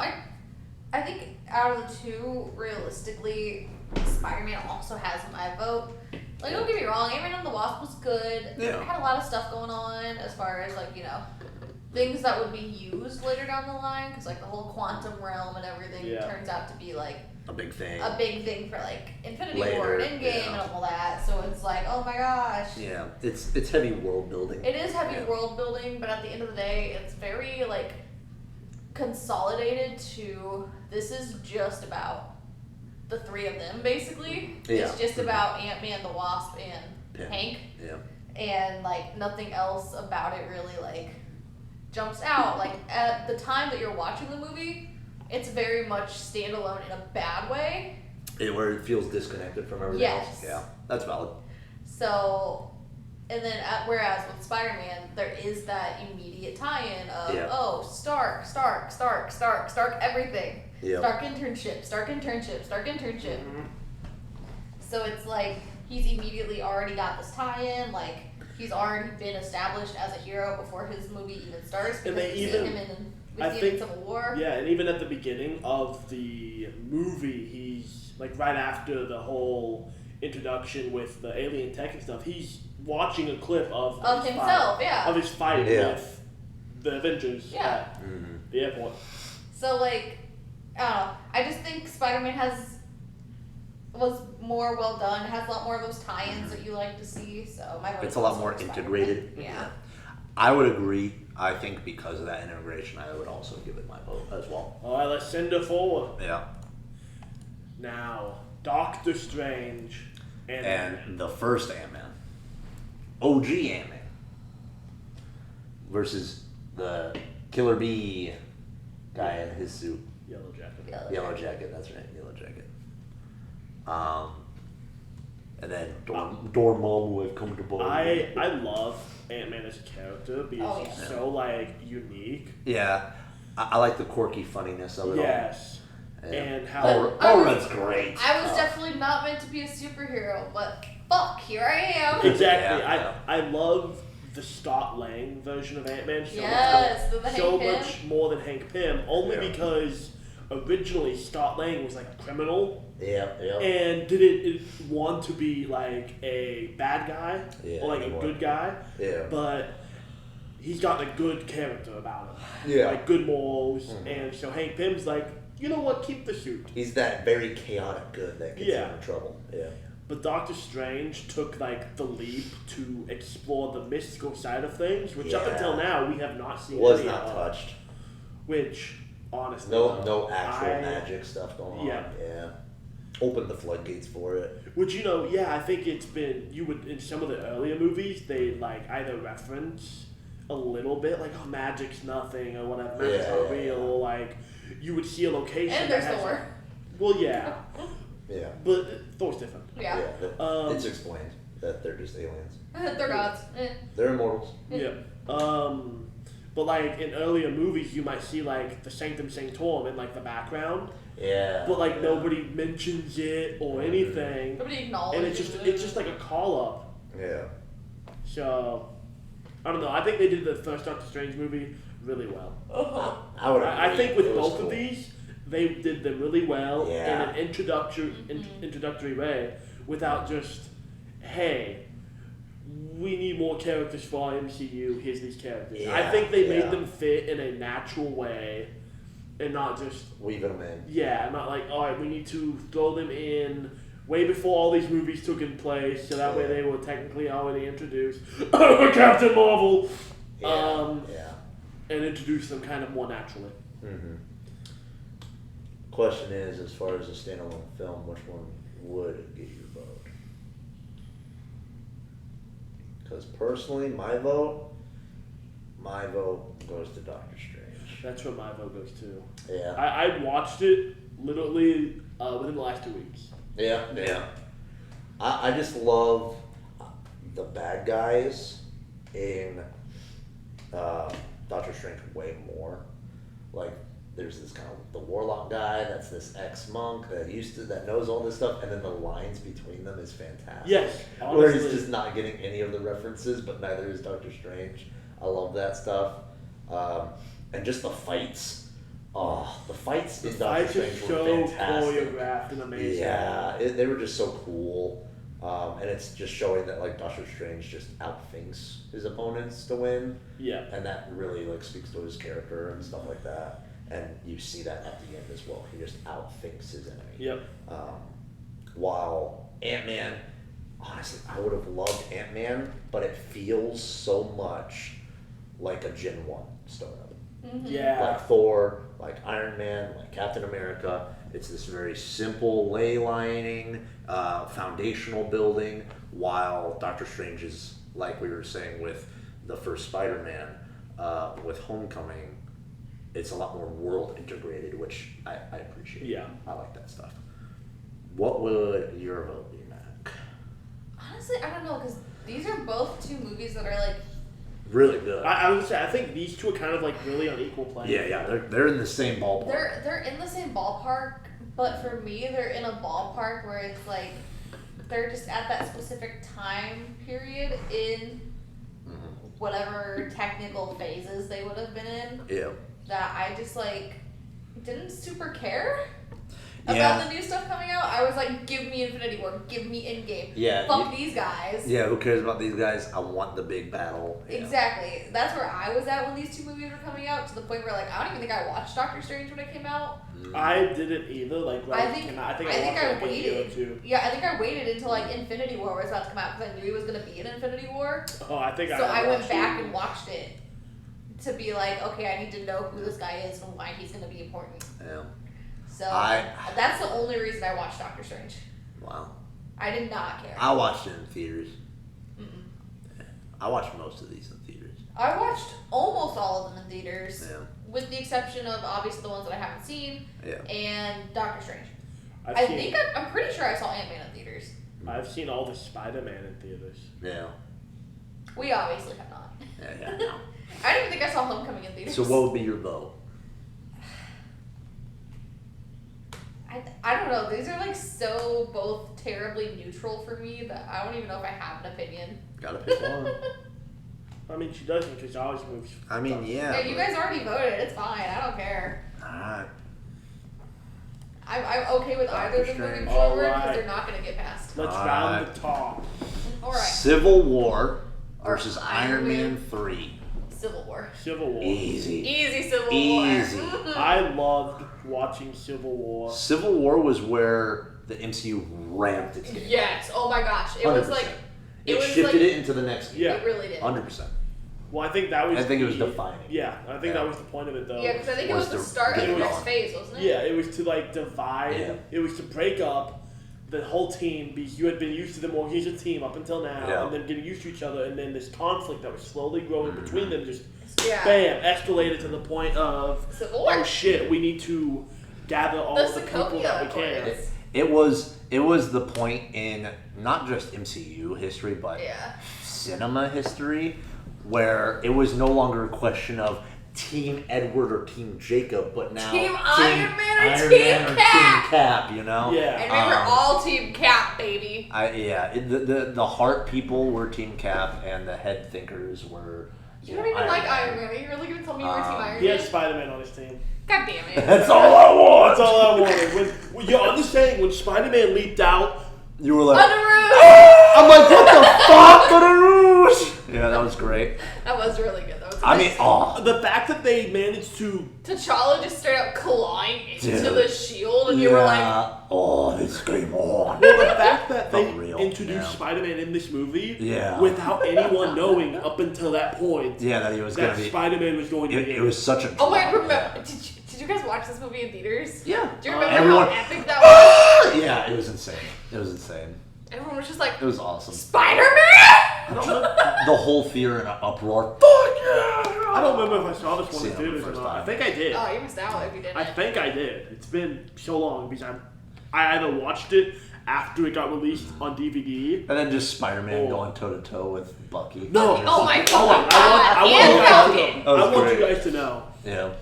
I think out of the 2, realistically, Spider-Man also has my vote. Don't get me wrong, Ant-Man and the Wasp was good. Yeah. It had a lot of stuff going on as far as, things that would be used later down the line. Because, the whole quantum realm and everything turns out to be, a big thing. A big thing for, Infinity War and Endgame and all that. So it's oh my gosh. Yeah, it's heavy world building. It is heavy world building, but at the end of the day, it's very, consolidated to this is just about the 3 of them, basically. Yeah. It's just about Ant-Man, the Wasp, and Hank. Yeah. And, nothing else about it really, jumps out. At the time that you're watching the movie, it's very much standalone in a bad way. Where it feels disconnected from everything else. Yeah, that's valid. So, and then whereas with Spider-Man, there is that immediate tie-in of, Stark, everything. Yep. Stark internship. Mm-hmm. So it's he's immediately already got this tie-in, he's already been established as a hero before his movie even starts. And they even... We see Civil War. Yeah, and even at the beginning of the movie, he's right after the whole introduction with the alien tech and stuff, he's watching a clip of himself, of his fight with the Avengers at the airport. So I don't know. I just think Spider-Man was more well done. It has a lot more of those tie-ins that you like to see. So my vote it's a lot more integrated. Yeah. I would agree. I think because of that integration, I would also give it my vote as well. All right, let's send it forward. Yeah. Now, Doctor Strange and the first Ant-Man, OG Ant-Man, versus the Killer Bee guy in his suit. Yellow Jacket. Yellow Jacket. That's right. Yellow Jacket. And then Dormammu have come to ball. I love Ant-Man as a character because he's so unique. Yeah, I like the quirky funniness of it all. Yes, and how Paul Rudd's great. I was definitely not meant to be a superhero, but fuck, here I am. Exactly. I love the Scott Lang version of Ant-Man so much more than Hank Pym, only because originally Scott Lang was a criminal. Yeah. And didn't want to be a bad guy or a good guy. Yeah. But he's got a good character about him. Yeah. Good morals. Mm-hmm. And so Hank Pym's you know what, keep the suit. He's that very chaotic good that gets him in trouble. Yeah. But Doctor Strange took the leap to explore the mystical side of things, which up until now we have not seen. Was not touched. Which honestly. No actual magic stuff going on. Yeah. Open the floodgates for it. Which, I think it's been, in some of the earlier movies, they like either reference a little bit, like, oh, magic's nothing, or whatever, magic's not real, or like, you would see a location and there's Thor. Well, yeah. Yeah. But Thor's different. Yeah. It's explained that they're just aliens. They're gods. They're immortals. Yeah. But like in earlier movies, you might see like the Sanctum Sanctorum in like the background. Yeah. But like nobody mentions it or anything. Nobody acknowledges it. And it's just like a call up. Yeah. So I don't know. I think they did the first Doctor Strange movie really well. I think with both of these, they did them really well in an introductory way, without just, hey, we need more characters for our MCU. Here's these characters. I think they made them fit in a natural way, and not just weaving them in. Yeah, not like, all right, we need to throw them in way before all these movies took in place, so that way they were technically already introduced. Captain Marvel. And introduce them kind of more naturally. Mm-hmm. Question is, as far as a standalone film, which one would get your vote? Because personally, my vote goes to Doctor Strange. That's where my vote goes to. Yeah. I watched it literally within the last 2 weeks. Yeah. I just love the bad guys in Doctor Strange way more. Like, there's this kind of the warlock guy that's this ex-monk that knows all this stuff, and then the lines between them is fantastic. Yes, honestly. Where he's just not getting any of the references, but neither is Doctor Strange. I love that stuff. And just the fights. Oh, the fights in Doctor Strange were fantastic. Choreographed and amazing. Yeah, they were just so cool. And it's just showing that like Doctor Strange just outthinks his opponents to win. Yeah. And that really like speaks to his character and stuff like that. And you see that at the end as well. He just outthinks his enemy. Yep. While Ant-Man, honestly, I would have loved Ant-Man, but it feels so much like a Gen 1 startup. Mm-hmm. Yeah. Like Thor, like Iron Man, like Captain America. It's this very simple ley lining, foundational building, while Doctor Strange is, like we were saying with the first Spider-Man, with Homecoming, it's a lot more world integrated, which I appreciate. Yeah. I like that stuff. What would your vote be, Mac? Honestly, I don't know, because these are both two movies that are like really good. I would say I think these two are kind of like really on equal plane. Yeah, they're in the same ballpark. They're in the same ballpark, but for me, they're in a ballpark where it's like they're just at that specific time period in whatever technical phases they would have been in. Yeah. That I just like didn't super care about the new stuff coming out. I was like, give me Infinity War, give me Endgame. Yeah. Fuck these guys. Yeah, who cares about these guys? I want the big battle. Yeah. Exactly. That's where I was at when these two movies were coming out, to the point where like I don't even think I watched Doctor Strange when it came out. I didn't either. Like I think I waited. Yeah, I think I waited until like Infinity War was about to come out because I knew he was gonna be in Infinity War. Oh, I think so I went back and watched it to be like, okay, I need to know who this guy is and why he's gonna be important. Yeah. So that's the only reason I watched Doctor Strange. Wow. I did not care. I watched it in theaters. I watched most of these in theaters. I watched almost all of them in theaters, with the exception of obviously the ones that I haven't seen, and Doctor Strange. I'm pretty sure I saw Ant-Man in theaters. I've seen all the Spider-Man in theaters. Yeah. We obviously have not. Yeah, no. I don't even think I saw Homecoming in theaters. So what would be your vote? I don't know. These are like so both terribly neutral for me that I don't even know if I have an opinion. Gotta pick one. I mean, she doesn't because she always moves. I mean, yeah. Yeah, you guys already voted. It's fine. I don't care. Alright. I'm okay with either of them moving forward because they're not going to get passed. Let's round the top. All right. Civil War versus Iron Man 3. Civil War. Civil War. Easy Civil War. I loved watching Civil War. Civil War was where the MCU ramped its game. Yes. Oh my gosh. It 100%. was like... It shifted it into the next year. It really did. 100%. Well, I think that was. I think it was defining. Yeah, I think that was the point of it, though. Yeah, because I think it was the start of the next phase, wasn't it? Yeah, it was to like divide. Yeah. It was to break up the whole team because you had been used to the more cohesive team up until now, and then getting used to each other, and then this conflict that was slowly growing between them just bam escalated to the point of oh shit, we need to gather all of the people that we can. It was the point in not just MCU history, but cinema history, where it was no longer a question of Team Edward or Team Jacob, but now Team Iron Man or Team Cap, you know? Yeah. And we were all Team Cap, baby. The heart people were Team Cap, and the head thinkers were. You don't even like Iron Man. Are you really going to tell me you were Team Iron Man? He had Spider-Man on his team. God damn it. That's all I want. That's all I wanted. I'm just saying, when Spider-Man leaped out, you were like, Under Rouge! I'm like, what the fuck, Under Rouge? Yeah, that was great. That was really good. The fact that they managed to T'Challa just straight up clawing into the shield, and you were like, oh, this game on. Well, the fact that they introduced Spider-Man in this movie without anyone knowing up until that point that he was going to be Spider-Man was going to be it was such a oh my, remember, did you guys watch this movie in theaters? Yeah. Do you remember how epic that was? Yeah, it was insane. Everyone was just like, it was awesome. Spider-Man! The whole theater in an uproar. Fuck yeah! I don't remember if I saw this one in theaters or not. I think I did. Oh, you missed out if you didn't. I think I did. It's been so long because I either watched it after it got released on DVD. And then just Spider-Man going toe-to-toe with Bucky. No. Oh my God. I want you guys to know. Yeah.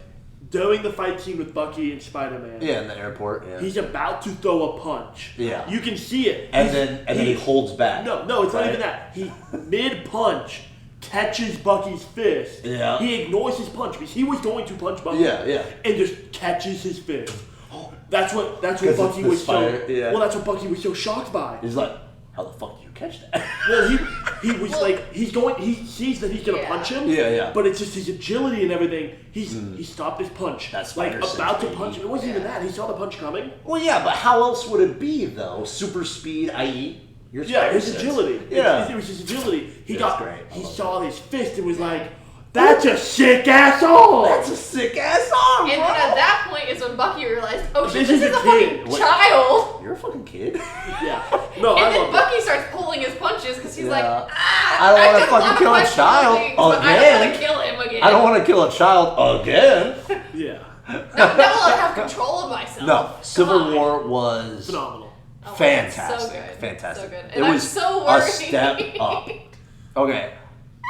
During the fight scene with Bucky and Spider-Man. Yeah, in the airport. Yeah. He's about to throw a punch. Yeah. You can see it. And then he holds back. No, it's not even that. He mid-punch catches Bucky's fist. Yeah. He ignores his punch because he was going to punch Bucky. Yeah. And just catches his fist. That's what Bucky was so. Yeah. Well, that's what Bucky was so shocked by. He's like, how the fuck do you catch that? Well, he was like, he sees that he's gonna punch him. Yeah. But it's just his agility and everything. He stopped his punch. That's like about to punch him. It wasn't even that. He saw the punch coming. Well, yeah, but how else would it be though? Super speed, i.e. your his agility. Yeah. It was his agility. He saw his fist and was like, that's a sick ass arm. That's a sick ass arm. And bro. then at that point is when Bucky realized, oh shit, This this is is a a kid. fucking child. You're a fucking kid. Yeah. No, And I then love Bucky starts pulling his punches because he's like, I don't want to fucking kill a child things, but I don't want to kill him again. I don't want to kill a child again. Yeah. Now I have control of myself. No, Civil War was phenomenal. Fantastic. So good. Fantastic. So good. It And I'm was so a worried. step up. Okay,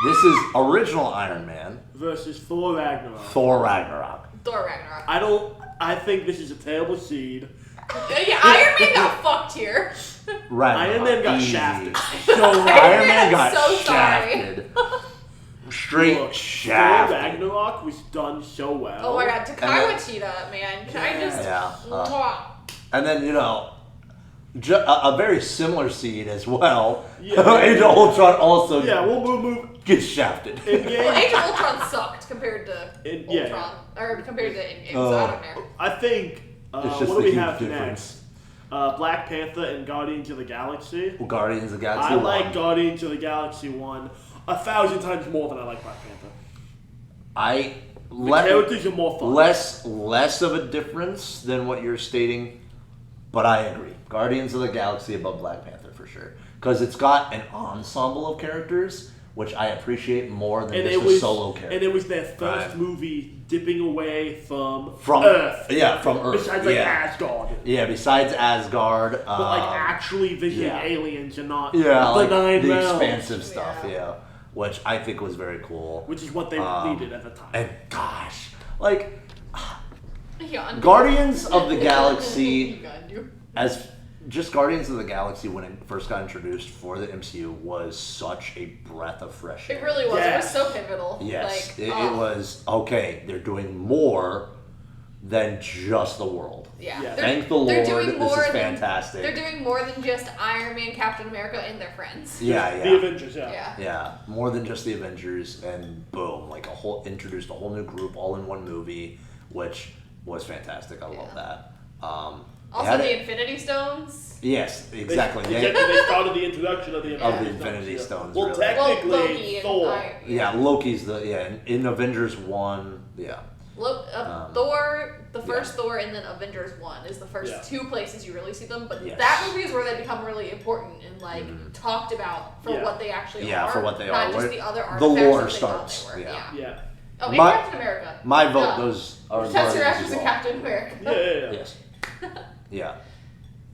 this is original Iron Man, Versus Thor Ragnarok. Thor Ragnarok. Thor Ragnarok. I think this is a terrible seed. Yeah, Iron Man got fucked here. Ragnarok. Iron Man got easy. shafted. Iron Man got so sorry. shafted. Straight Look, Thor shafted. Ragnarok was done so well. Oh my god, Takai Waititi, man. Can I just... Yeah. And then, a very similar scene as well. Yeah. Age of Ultron also we'll move. gets shafted. Well, Age of Ultron sucked compared to Yeah. Ultron. Or compared to Endgame, so I don't know. I think, It's what just do a we huge have difference. next? Black Panther and Guardians of the Galaxy. Well, Guardians of the Galaxy I 1. like Guardians of the Galaxy 1 1,000 times more than I like Black Panther. The characters are more fun. Less of a difference than what you're stating, but I agree. Guardians of the Galaxy above Black Panther for sure, because it's got an ensemble of characters, which I appreciate more than just a solo character. And it was their first movie dipping away from Earth. Earth. Yeah, from Earth. Besides Asgard. Yeah, besides Asgard. But actually visiting aliens and not the like Nine the Realms. expansive stuff. Yeah, which I think was very cool. Which is what they needed at the time. And gosh, like Yawned. Guardians of the Galaxy, You. as just Guardians of the Galaxy when it first got introduced for the MCU was such a breath of fresh air. It really was. Yes. It was so pivotal. Yes, Like, it was okay. They're doing more than just the world. Yeah. Yeah. Thank the Lord. They're doing This more is than- fantastic. They're doing more than just Iron Man, Captain America, and their friends. Yeah. The Avengers, Yeah. More than just the Avengers, and boom, like introduced a whole new group all in one movie, which was fantastic. I love that. Also, the Infinity Stones. Yes, exactly. They started the introduction of the Infinity Stones. Well, really. technically, Loki Thor. Loki's in Avengers 1. Yeah. Thor, the first Thor, and then Avengers 1 is the first two places you really see them. But that movie is where they become really important and talked about for what they actually are. Yeah, for what they not are. Not just the other artifacts the lore that starts. They were. Yeah. Oh, and Captain America. My vote goes. Chester Actors and Captain America. Yeah. Yes. Yeah.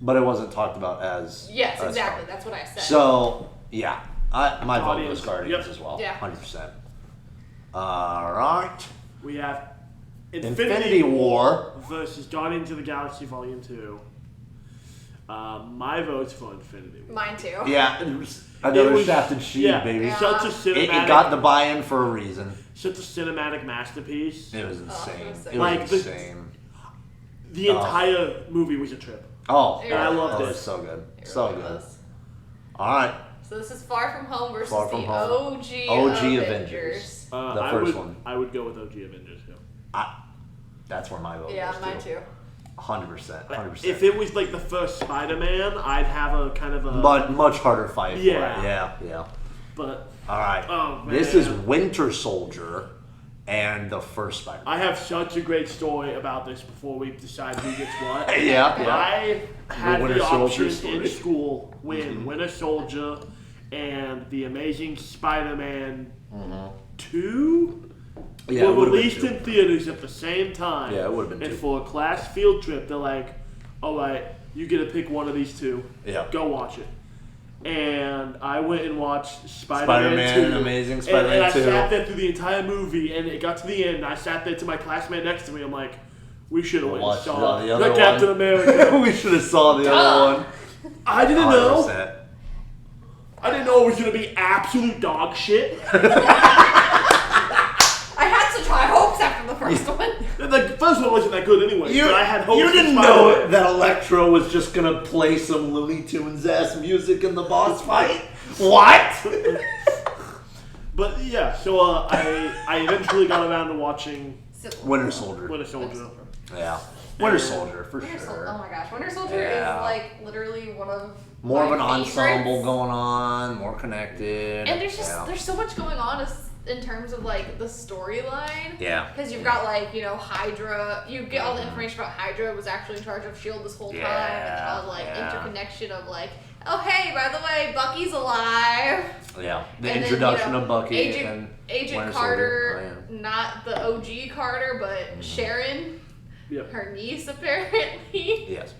But it wasn't talked about as. Yes, exactly. That's what I said. So, yeah. My vote was Guardians as well. Yeah. 100%. All right. We have Infinity War versus Guardians of the Galaxy Volume 2. My vote's for Infinity War. Mine too. Yeah. Another shafted sheet, baby. Such a cinematic. It got the buy-in for a reason. Such a cinematic masterpiece. It was insane. It like was insane. The entire movie was a trip. Oh, and I loved it. It was so good. It So really good. was. All right. So this is Far From Home versus Far From the Home. OG Avengers. The first one. I would go with OG Avengers. That's where my vote goes. Yeah, mine too. 100%. 100%. If it was like the first Spider-Man, I'd have a kind of a much harder fight. Yeah. For it. Yeah. But all right. Oh, man. This is Winter Soldier and the first Spider-Man. I have such a great story about this before we decide who gets what. Yeah. I had the option in school when Winter Soldier and the Amazing Spider-Man 2 were released in theaters at the same time. Yeah, it would have been And 2. for a class field trip, they're like, all right, you get to pick one of these two. Yeah. Go watch it. And I went and watched Spider-Man 2. Amazing Spider-Man 2. And I sat there through the entire movie, and it got to the end, and I sat there to my classmate next to me. I'm like, we should have went and saw the Captain America. We should have saw the other one. I didn't know. 100%. I didn't know it was going to be absolute dog shit. I had such high hopes after the first one. The first one wasn't that good anyway, but I had hopes. You didn't know that Electro was just going to play some Looney Tunes-ass music in the boss fight? What? But yeah, so I eventually got around to watching Winter Soldier. Yeah. Winter Soldier, for sure. Oh my gosh, Winter Soldier is like literally one of more of an favorites. ensemble going on, more connected. And there's so much going on in terms of like the storyline. Yeah. Because you've got like, Hydra. You get all the information about Hydra was actually in charge of S.H.I.E.L.D. this whole time. And then all like interconnection of like, oh hey, by the way, Bucky's alive. Yeah. The introduction of Bucky Agent Winter Carter, Soldier. not the OG Carter, but Sharon. Yep. Her niece apparently. Yes.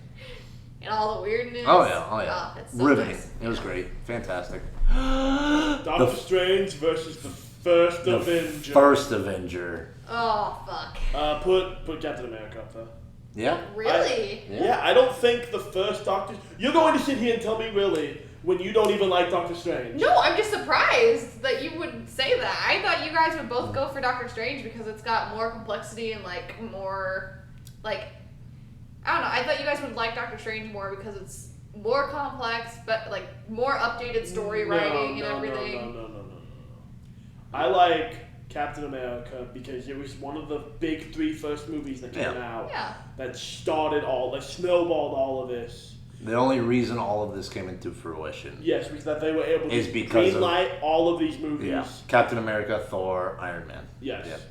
And all the weirdness. Oh yeah. It's so riveting. nice. It was great. Fantastic. Doctor Strange versus the first Avenger. First Avenger. Oh fuck. Put Captain America up there. Yeah. Really? I don't think the first Doctor. You're going to sit here and tell me really when you don't even like Doctor Strange. No, I'm just surprised that you would say that. I thought you guys would both go for Doctor Strange because it's got more complexity and like more, like, I don't know. I thought you guys would like Doctor Strange more because it's more complex, but like more updated story writing and everything. No. I like Captain America because it was one of the big 3 first movies that came out that started that snowballed all of this. The only reason all of this came into fruition. Yes, was that they were able to greenlight all of these movies. Yeah. Captain America, Thor, Iron Man. Yes. Yep.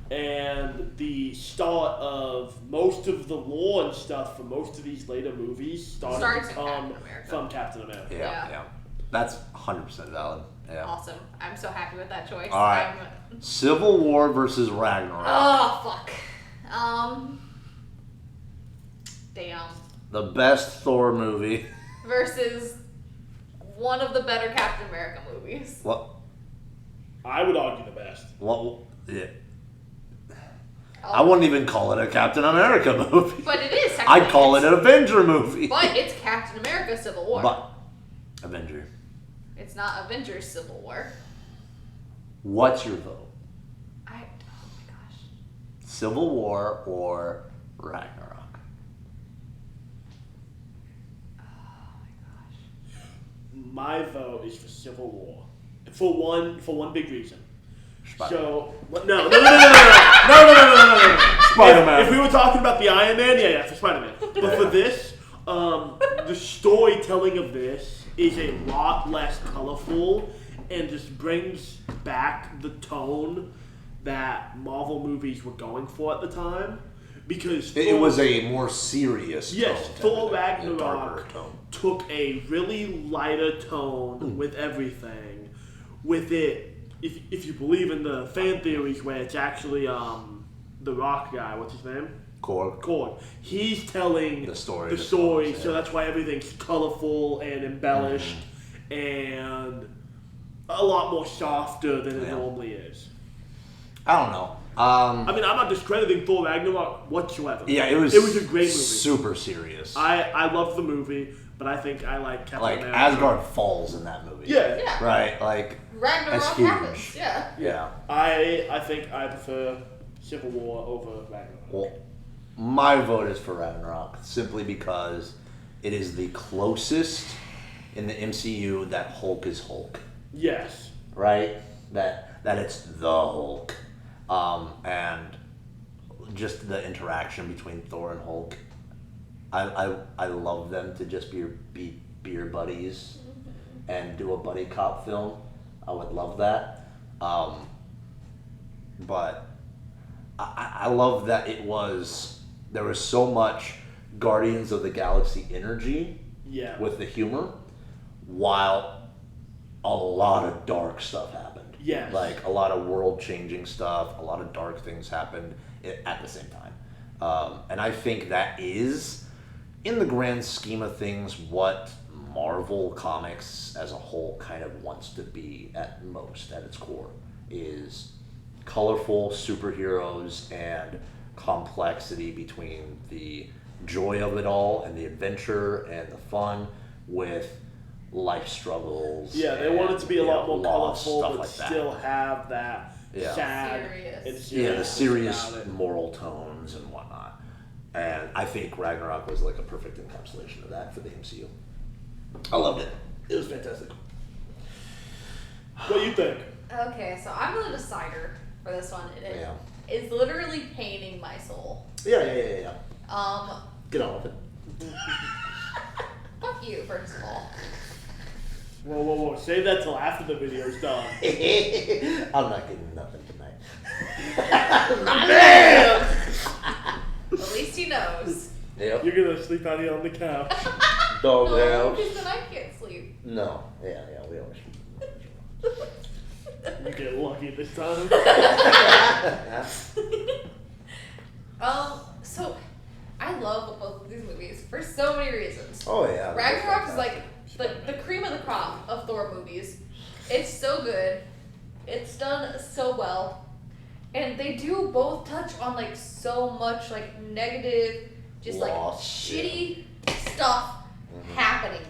And the start of most of the lore and stuff for most of these later movies started to come from Captain America. Yeah. That's 100% valid. Yeah. Awesome. I'm so happy with that choice. All right. Civil War versus Ragnarok. Oh, fuck. Damn. The best Thor movie. Versus one of the better Captain America movies. What? I would argue the best. What? Yeah. I wouldn't even call it a Captain America movie. But it is. I'd call it an Avenger movie. But it's Captain America Civil War. But Avenger. It's not Avengers Civil War. What's your vote? Oh my gosh. Civil War or Ragnarok? My vote is for Civil War. For one big reason. Spider-Man. So no. Spider-Man. If we were talking about the Iron Man, yeah, for Spider-Man. But for this, the storytelling of this is a lot less colorful and just brings back the tone that Marvel movies were going for at the time. Because it was a more serious tone. Yes, Thor darker Ragnarok tone. took a really lighter tone with everything. With it, if you believe in the fan theories where it's actually the Rock guy, what's his name? Korg. He's telling the story. So that's why everything's colorful and embellished and a lot more softer than it normally is. I don't know. I mean, I'm not discrediting Thor Ragnarok whatsoever. Yeah, it was a great movie. Super serious. I love the movie, but I think I like Captain America. Asgard falls in that movie. Yeah. Right, like Ragnarok that's huge. happens. Yeah. I think I prefer Civil War over Ragnarok. Well, my vote is for Ragnarok simply because it is the closest in the MCU that Hulk is Hulk. Yes. Right? That it's the Hulk. And just the interaction between Thor and Hulk. I love them to just be beer buddies and do a buddy cop film. I would love that. But I love that there was so much Guardians of the Galaxy energy with the humor, while a lot of dark stuff happened. Yes. Like a lot of world-changing stuff, a lot of dark things happened at the same time. And I think that is, in the grand scheme of things, what Marvel Comics as a whole kind of wants to be at its core, is colorful superheroes and complexity between the joy of it all and the adventure and the fun with life struggles. Yeah, they want it to be a lot more loss, colorful, but like still have that sad and the serious moral tones and whatnot. And I think Ragnarok was like a perfect encapsulation of that for the MCU. I loved it. It was fantastic. What do you think? Okay, so I'm the decider for this one. It is literally paining my soul. Yeah. Get on with it. Fuck you, first of all. Whoa. Save that till after the video's done. I'm not getting nothing tonight. Man! At least he knows. Yep. You're gonna sleep out here on the couch. Dog No, house. because then I can't sleep. No. Yeah, we always. You get lucky this time. So I love both of these movies for so many reasons. Oh yeah. Ragnarok is like the cream of the crop of Thor movies. It's so good. It's done so well. And they do both touch on like so much like negative, just loss, like shitty stuff happening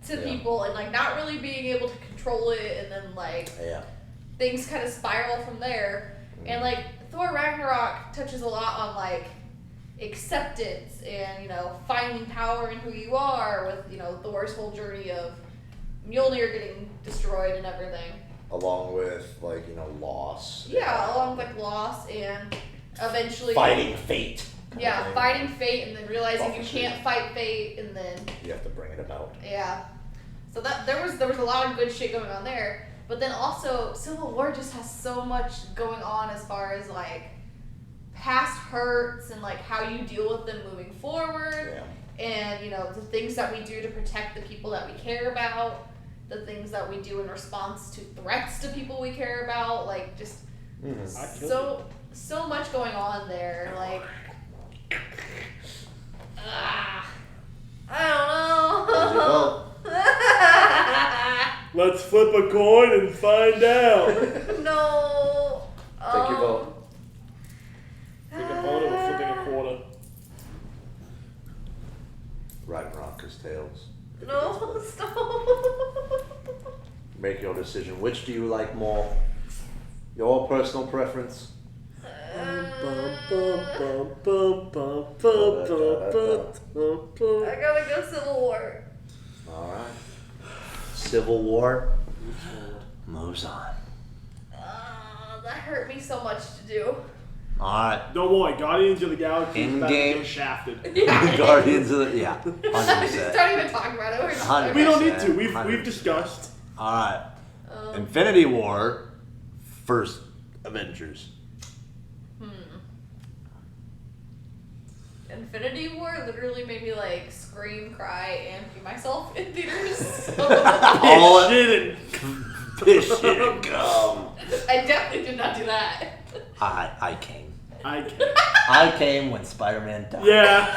to people and like not really being able to control it, and then like things kind of spiral from there. And like Thor Ragnarok touches a lot on like acceptance and, finding power in who you are with, Thor's whole journey of Mjolnir getting destroyed and everything. Along with loss. Yeah, along with like loss and eventually fighting fate. Yeah, fighting fate and then realizing you can't fight fate and then you have to bring it about. Yeah. So that there was a lot of good shit going on there. But then also Civil War just has so much going on as far as like past hurts and like how you deal with them moving forward. Yeah. And the things that we do to protect the people that we care about, the things that we do in response to threats to people we care about, like just so much going on there. Like I don't know. Let's flip a coin and find out. No. Take your vote. Take a vote or we're flipping a quarter. Ragnarok is tails. No, stop. Make your decision. Which do you like more? Your personal preference? I gotta go Civil War. Alright. Civil War moves on. That hurt me so much to do. Alright. Don't worry, Guardians of the Galaxy is about to In-game. get shafted. Yeah. Guardians of the... Yeah. 100%. Don't even talk about it. We're just 100%. We don't need to. 100%. We've discussed. Alright. Infinity War. First Avengers. Infinity War literally made me like scream, cry, and pee myself in theaters. All Shit. this shit come. I definitely did not do that. I came. I can't. I came when Spider-Man died. Yeah.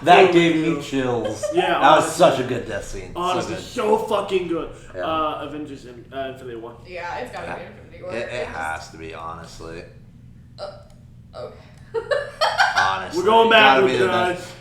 That gave me chills. Yeah, That was honestly. such a good death scene. Honestly, So so fucking good. Yeah. Avengers and Infinity War. Yeah, it's gotta be good. Infinity War. It has to be, honestly. Okay. Honestly. We're going Gotta back be with the guys.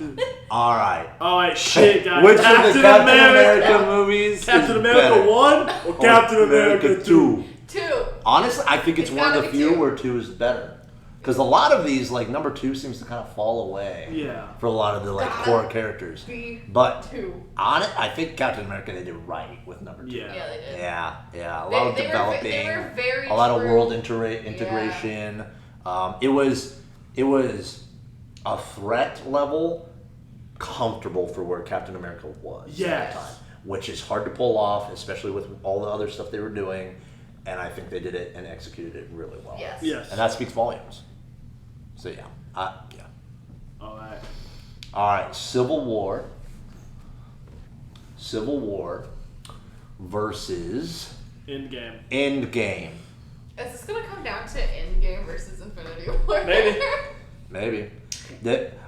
Alright. Alright, shit, guys. Which of the Captain America movies Captain is America better? 1 or Captain America 2? 2. Honestly, I think it's It's one of gotta the be few 2. where 2 is better. Because a lot of these, like, number 2 seems to kind of fall away. Yeah. For a lot of the, like, Gotta core characters. be But 2. on it, I think Captain America, they did right with number 2. Yeah. Yeah, they did. Yeah. A They- lot of they were developing. they were very a lot of true. world integration. It was a threat level comfortable for where Captain America was at Yes. the time, which is hard to pull off, especially with all the other stuff they were doing. And I think they did it and executed it really well. Yes. Yes. And that speaks volumes. So yeah. Alright. All right, Civil War versus Endgame. Endgame. Is this gonna come down to Endgame versus Infinity War? Maybe.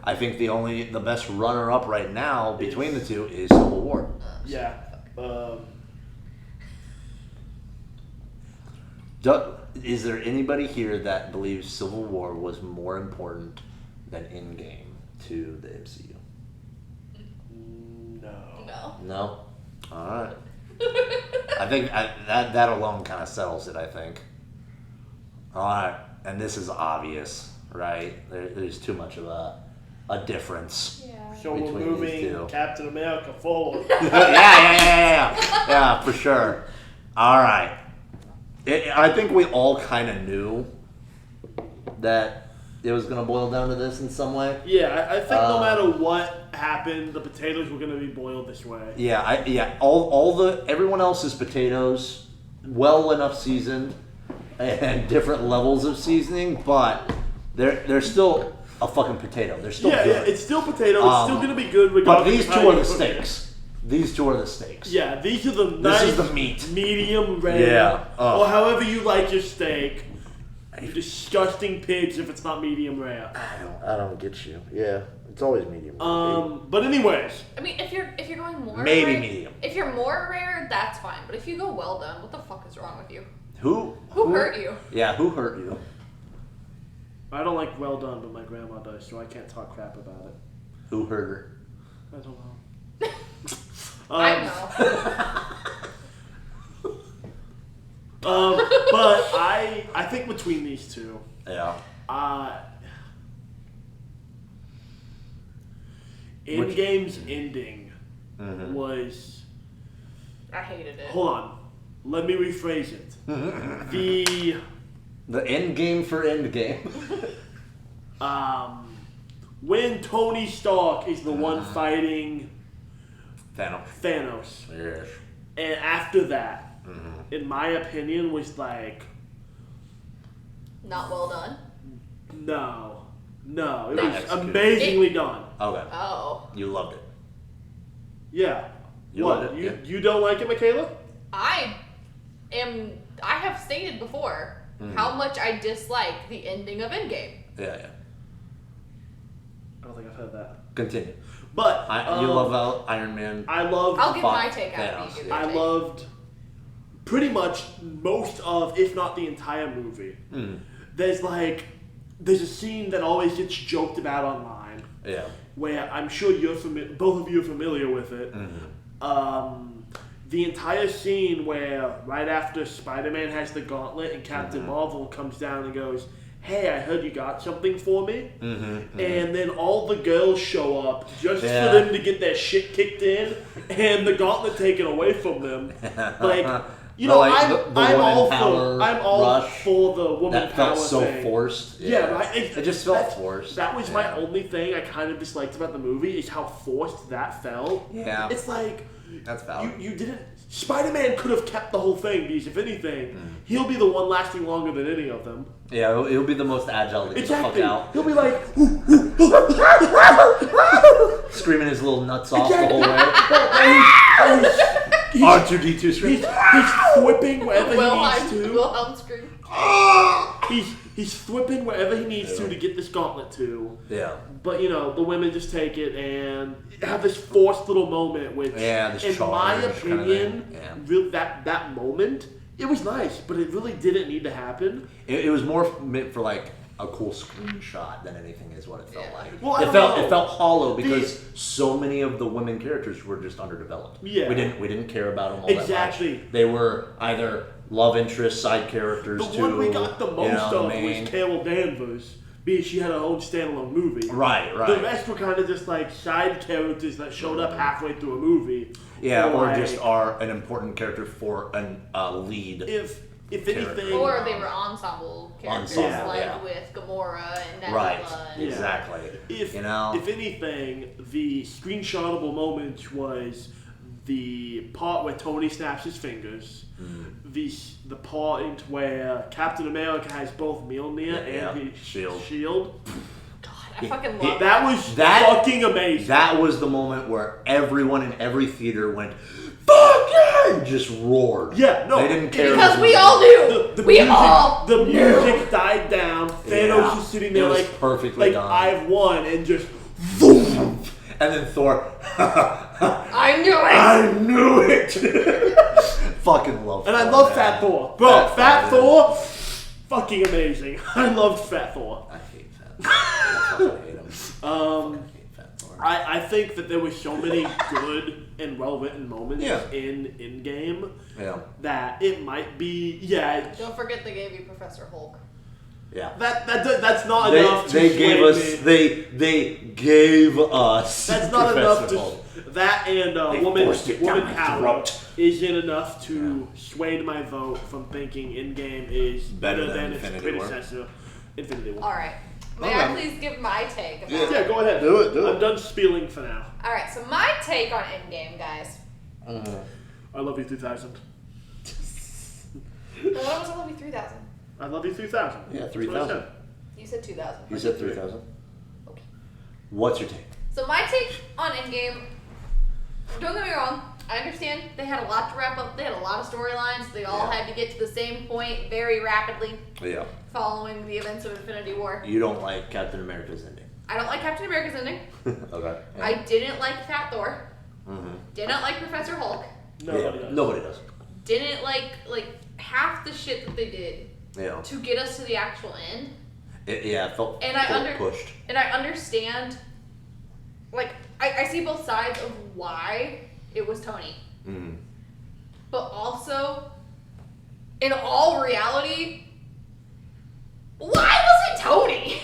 I think the best runner-up right now between the two is Civil War. Yeah. Is there anybody here that believes Civil War was more important than Endgame to the MCU? No. No. No? All right. I think that alone kind of settles it, I think. All right. And this is obvious, right? There's too much of a difference. Yeah. So we're Between these moving two. Captain America forward. Yeah, for sure. All right. I think we all kind of knew that it was going to boil down to this in some way. Yeah, I think no matter what happened, the potatoes were going to be boiled this way. Yeah, everyone else's potatoes, well enough seasoned, and different levels of seasoning, but they're still a fucking potato. They're still good. It's still potato. It's still going to be good regardless. But these of how two are you the cook it. steaks. These two are the steaks. Yeah, these are the This nice is the meat. medium rare, Yeah. or however you like your steak. You disgusting pigs if it's not medium rare. I don't get you. Yeah, it's always medium. But anyways, I mean, if you're going more Maybe rare, medium. If you're more rare, that's fine. But if you go well done, what the fuck is wrong with you? Who hurt you? Yeah, who hurt you? I don't like well done, but my grandma does, so I can't talk crap about it. Who hurt her? I don't know. I know. But I think between these two, Yeah. Endgame's ending was. I hated it. Hold on, let me rephrase it. The end game for Endgame. When Tony Stark is the one fighting Thanos, Yes. and after that, in my opinion, was like, Not well done. no, it was Executed. amazingly done. Okay. Oh. You loved it. Yeah. You What? loved it, You don't like it, Michaela? I have stated before how much I dislike the ending of Endgame. Yeah. I don't think I've heard that. Continue. But You love Iron Man. I loved. I'll give Fuck my take after Thanos. you do your I take. loved pretty much most of, if not the entire movie. There's a scene that always gets joked about online. Yeah. Where I'm sure both of you are familiar with it. The entire scene where right after Spider-Man has the gauntlet and Captain Marvel comes down and goes, "Hey, I heard you got something for me," and then all the girls show up just for them to get their shit kicked in and the gauntlet taken away from them. Like, You know, like, I'm all rush for the woman that power felt so thing. forced. Yeah, right. It just felt forced. That was my only thing I kind of disliked about the movie is how forced that felt. Yeah. It's like that's valid. You didn't. Spider-Man could have kept the whole thing because if anything, he'll be the one lasting longer than any of them. Yeah, he'll be the most agile to get the fuck out. He'll be like screaming his little nuts off the whole way. R2-D2 screaming. He's whipping wherever he needs to. Wilhelm scream. He's flipping wherever he needs to get this gauntlet to. Yeah. But you know, the women just take it and have this forced little moment, which, in my opinion, that moment, it was nice, but it really didn't need to happen. It was more meant for like a cool screenshot than anything is what it felt like. Well, it felt hollow because so many of the women characters were just underdeveloped. Yeah. We didn't care about them all exactly. that much. They were either love interest, side characters. The one we got the most of was Carol Danvers, because she had her own standalone movie. Right. The rest were kind of just like side characters that showed up halfway through a movie. Yeah, or just are an important character for a lead. If anything, or they were ensemble characters, with Gamora and Nebula. Right, exactly. If anything, the screenshotable moment was the part where Tony snaps his fingers, the part where Captain America has both Mjolnir and his shield. God, I fucking love that. Was fucking amazing. That was the moment where everyone in every theater went, "Fuck yeah!" just roared. Yeah, no, they didn't care because we all knew. The music died down. Thanos was sitting there like perfectly done. I've won, and just boom. And then Thor, I knew it. I knew it. Fucking love. And I love Fat Thor, bro. Fat Thor, fucking amazing. I loved Fat Thor. I hate Fat Thor. I fucking hate him. I think that there were so many good and well-written moments in game that it might be Don't forget they gave you Professor Hulk. Yeah. That's not enough to they gave us That's not enough to that and woman power isn't enough to sway my vote from thinking Endgame is better than its predecessor, Infinity War. All right. May I please give my take about it? Yeah, go ahead. Do it. I'm done spieling for now. All right, so my take on Endgame, guys. I love you 3000. What was I love you 3000? I love you 3000. Yeah, 3000. You said 2000. You said 3000. Okay. What's your take? So my take on Endgame, don't get me wrong, I understand they had a lot to wrap up. They had a lot of storylines. They all had to get to the same point very rapidly. Yeah. Following the events of Infinity War. You don't like Captain America's ending? I don't like Captain America's ending. Okay. Yeah. I didn't like Fat Thor. Didn't like Professor Hulk. Nobody does. Didn't like half the shit that they did to get us to the actual end. It felt pushed. And I understand, like, I see both sides of why it was Tony. But also, in all reality, why was it Tony?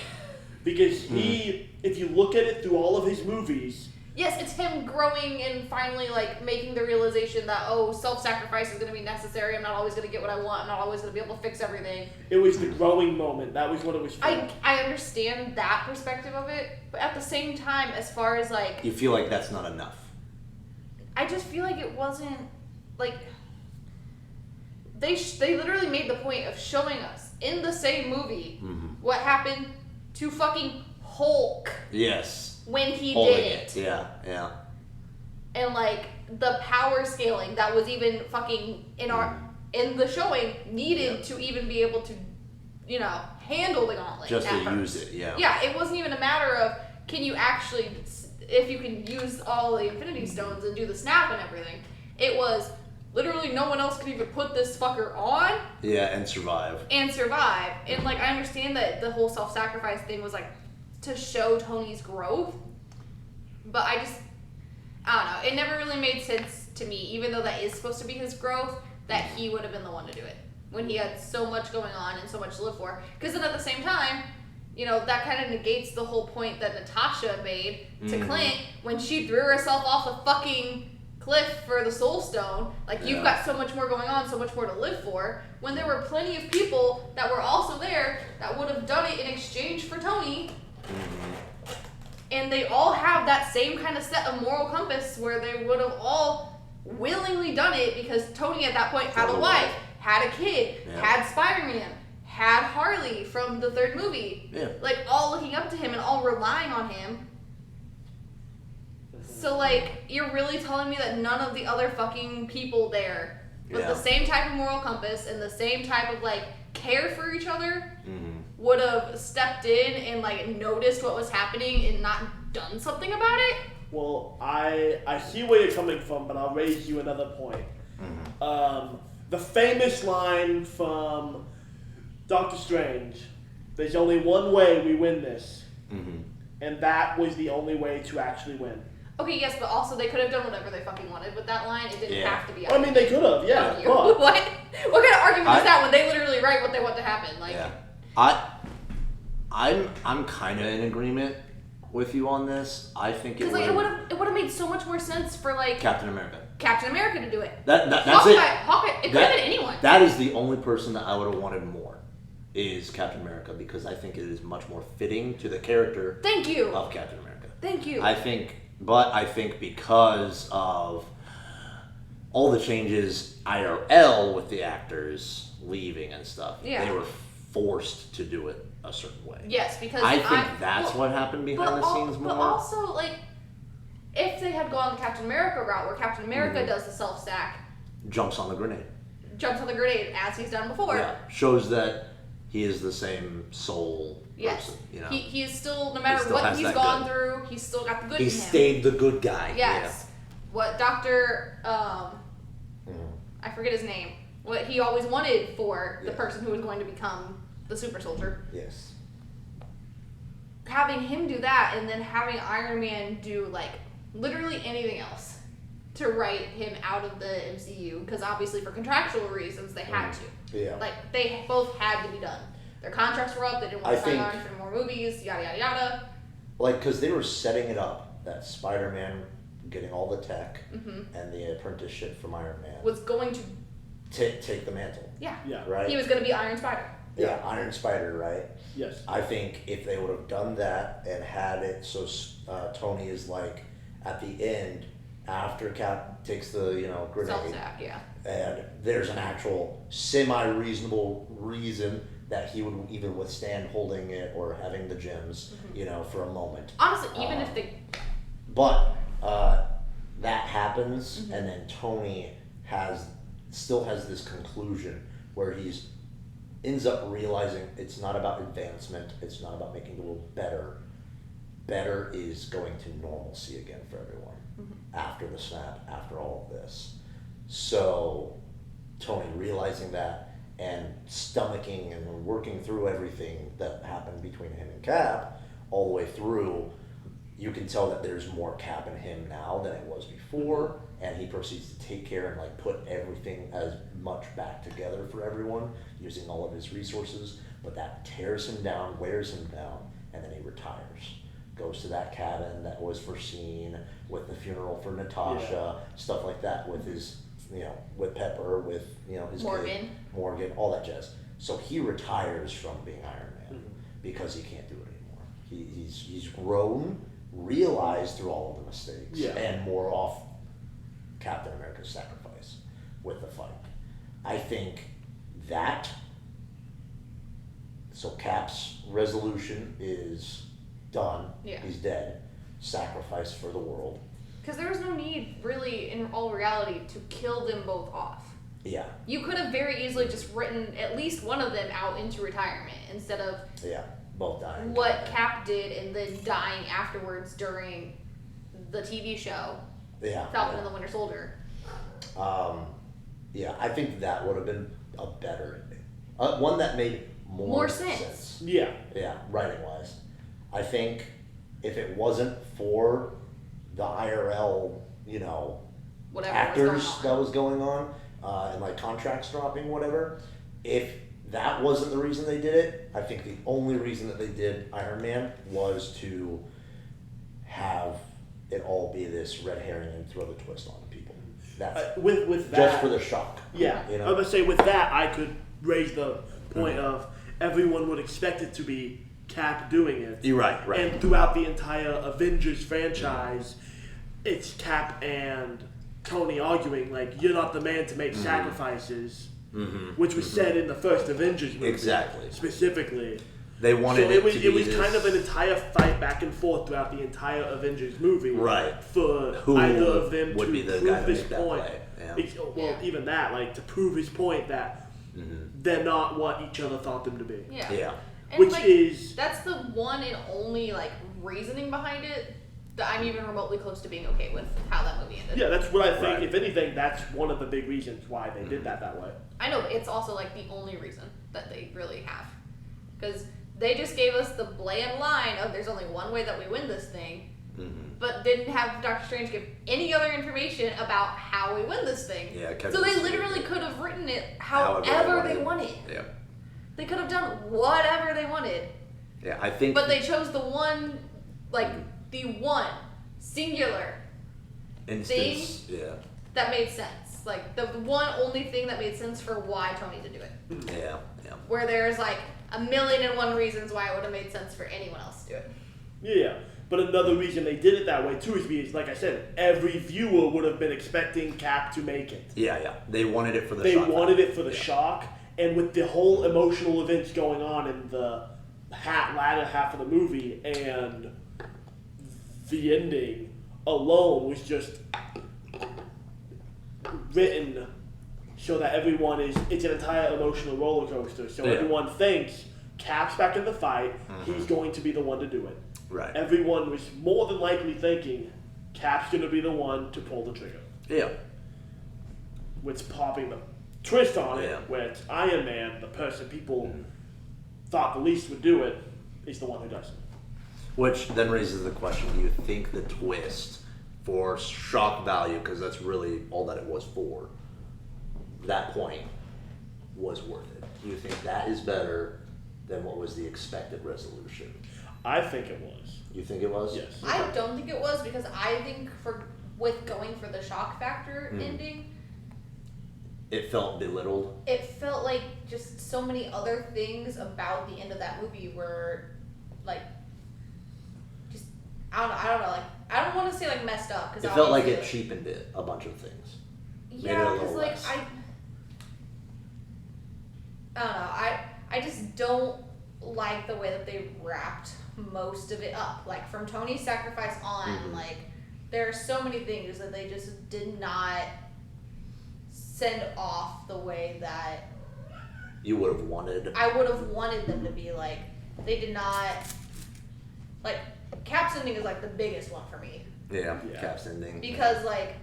Because if you look at it through all of his movies... Yes, it's him growing and finally, like, making the realization that, self-sacrifice is going to be necessary. I'm not always going to get what I want. I'm not always going to be able to fix everything. It was the growing moment. That was what it was for. I understand that perspective of it, but at the same time, as far as, like... You feel like that's not enough. I just feel like it wasn't, like... They literally made the point of showing us, in the same movie, what happened to fucking Hulk. Yes. When he did it. Yeah. And like the power scaling that was even fucking in the showing needed to even be able to, handle the gauntlet. Just to use it, yeah. Yeah, it wasn't even a matter of if you can use all the Infinity Stones and do the snap and everything. It was literally no one else could even put this fucker on. Yeah, and survive. And like I understand that the whole self-sacrifice thing was like to show Tony's growth, but I don't know. It never really made sense to me, even though that is supposed to be his growth, that he would have been the one to do it when he had so much going on and so much to live for. Because then at the same time, that kind of negates the whole point that Natasha made to Clint when she threw herself off the fucking Cliff for the Soul Stone. Like, you've got so much more going on, so much more to live for, when there were plenty of people that were also there that would have done it in exchange for Tony. And they all have that same kind of set of moral compass where they would have all willingly done it because Tony at that point had a wife, had a kid, had Spider-Man, had Harley from the third movie. Yeah. Like, all looking up to him and all relying on him. So, like, you're really telling me that none of the other fucking people there with the same type of moral compass and the same type of, like, care for each other would have stepped in and, like, noticed what was happening and not done something about it? Well, I see where you're coming from, but I'll raise you another point. The famous line from Doctor Strange, there's only one way we win this. And that was the only way to actually win. Okay, yes, but also they could have done whatever they fucking wanted with that line. It didn't have to be. I mean, they could have, yeah. But what kind of argument is that when they literally write what they want to happen? Like, I'm kind of in agreement with you on this. I think it would. Because like, it would have made so much more sense for like Captain America to do it. That's Hawkeye. It could have been anyone. That is the only person that I would have wanted more. Is Captain America, because I think it is much more fitting to the character. Thank you. Of Captain America. Thank you. I think because of all the changes IRL with the actors leaving and stuff, they were forced to do it a certain way. Yes, because I think that's what happened behind the scenes more. But also, like, if they had gone the Captain America route, where Captain America does the self-stack, jumps on the grenade as he's done before. Yeah, shows that he is the same soul person. You know? He is still, no matter what he's gone through, he's still got the good in him. He stayed the good guy. Yes. Yeah. What Dr. I forget his name. What he always wanted for the person who was going to become the super soldier. Yes. Having him do that and then having Iron Man do, like, literally anything else to write him out of the MCU, because obviously for contractual reasons they had to. Yeah. Like, they both had to be done. Their contracts were up, they didn't want to sign on for more movies, yada yada yada. Like, because they were setting it up that Spider-Man getting all the tech and the apprenticeship from Iron Man was going to take the mantle. Yeah. Right? He was going to be Iron Spider. Yeah, Iron Spider, right? Yes. I think if they would have done that and had it so Tony is like at the end after Cap takes the grenade, self-stack, and there's an actual semi-reasonable reason that he would even withstand holding it or having the gems, for a moment. Honestly, even if they... But that happens, and then Tony still has this conclusion where he's ends up realizing it's not about advancement, it's not about making the world better. Better is going to normalcy again for everyone after the snap, after all of this. So Tony realizing that and stomaching and working through everything that happened between him and Cap all the way through, you can tell that there's more Cap in him now than it was before, and he proceeds to take care and like put everything as much back together for everyone using all of his resources, but that tears him down, wears him down, and then he retires. Goes to that cabin that was foreseen with the funeral for Natasha, stuff like that with his, with Pepper, with, his kid, Morgan, all that jazz. So he retires from being Iron Man because he can't do it anymore. He's grown, realized through all of the mistakes, and more off Captain America's sacrifice with the fight. I think that, so Cap's resolution is done. Yeah. He's dead. Sacrifice for the world. Because there was no need, really, in all reality, to kill them both off. Yeah. You could have very easily just written at least one of them out into retirement instead of both dying. What Cap did and then dying afterwards during the TV show. Falcon and the Winter Soldier. I think that would have been a better ending. One that made more sense. Yeah, writing wise. I think if it wasn't for the IRL, whatever actors that was going on, and like contracts dropping, whatever, if that wasn't the reason they did it, I think the only reason that they did Iron Man was to have it all be this red herring and throw the twist on people. That's with that, just for the shock. Yeah, you know? I'm gonna say with that I could raise the point of everyone would expect it to be Cap doing it. You're right. And throughout the entire Avengers franchise, it's Cap and Tony arguing like, "You're not the man to make sacrifices," which was said in the first Avengers movie. Exactly. Specifically. They wanted it was this... kind of an entire fight back and forth throughout the entire Avengers movie. Right. For Who either of them would to be the prove guy to this make that point. play. Well, even that, like to prove his point that they're not what each other thought them to be. Yeah. And Which like, is that's the one and only like reasoning behind it that I'm even remotely close to being okay with how that movie ended. Yeah, that's what I think. Right. If anything, that's one of the big reasons why they did that way. I know, but it's also like the only reason that they really have. Because they just gave us the bland line of there's only one way that we win this thing, but didn't have Doctor Strange give any other information about how we win this thing. Yeah, so they literally could have written it however they wanted. Yeah. They could have done whatever they wanted. Yeah, I think... But they chose the one, like, the one singular instance, thing that made sense. Like, the one only thing that made sense for why Tony did do it. Yeah. Where there's, like, 1,000,001 reasons why it would have made sense for anyone else to do it. Yeah, but another reason they did it that way, too, is because, like I said, every viewer would have been expecting Cap to make it. Yeah. They wanted it for the They shock. wanted it for the shock, and with the whole emotional events going on in the latter half of the movie, and the ending alone was just written so that everyone it's an entire emotional roller coaster. So everyone thinks Cap's back in the fight, he's going to be the one to do it. Right. Everyone was more than likely thinking Cap's going to be the one to pull the trigger. Yeah. With popping the twist on it, where it's Iron Man, the person people thought the least would do it, is the one who does it. Which then raises the question, do you think the twist for shock value, because that's really all that it was for, that point was worth it? Do you think that is better than what was the expected resolution? I think it was. You think it was? Yes. I don't think it was, because I think with going for the shock factor ending, it felt belittled. It felt like just so many other things about the end of that movie were like, just I don't know. Like I don't want to say like messed up because it felt like it cheapened it a bunch of things. Yeah, because like I don't know. I just don't like the way that they wrapped most of it up. Like from Tony's sacrifice on, like there are so many things that they just did not send off the way that you would have wanted. I would have wanted them to be. Like they did not. Like Cap's ending is like the biggest one for me. Yeah. Cap's ending. Because like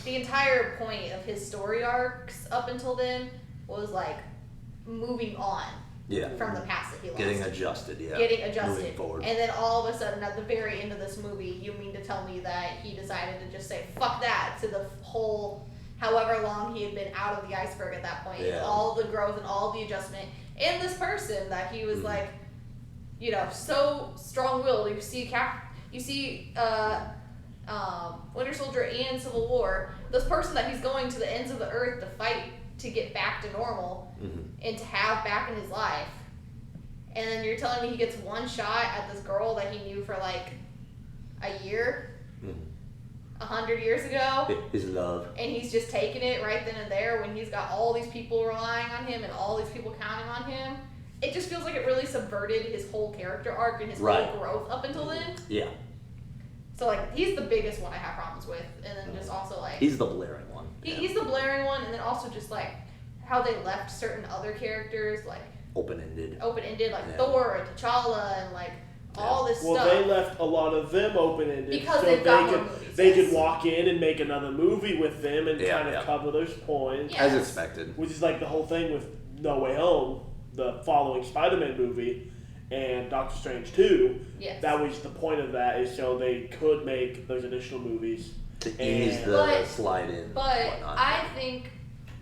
the entire point of his story arcs up until then was like moving on. Yeah. From the past that he lost. Getting adjusted, Getting adjusted. Moving forward. And then all of a sudden at the very end of this movie, you mean to tell me that he decided to just say, fuck that, to the whole, however long he had been out of the iceberg at that point. Yeah. All the growth and all the adjustment. And this person that he was like, you know, so strong-willed. You see Winter Soldier and Civil War, this person that he's going to the ends of the earth to fight to get back to normal and to have back in his life. And then you're telling me he gets one shot at this girl that he knew for like a year, 100 years ago. His love. And he's just taking it right then and there when he's got all these people relying on him and all these people counting on him. It just feels like it really subverted his whole character arc and his whole growth up until then. Yeah. So like he's the biggest one I have problems with, and then just also like he's the blaring one. He's the blaring one, and then also just like how they left certain other characters like open-ended, like Thor and T'Challa and like all this stuff. Well, they left a lot of them open-ended because so they could walk in and make another movie with them and kind of cover those points. As expected. Which is like the whole thing with No Way Home, the following Spider-Man movie, and Doctor Strange 2. Yes. That was the point of that, is so they could make those additional movies. To ease the slide in. But I think,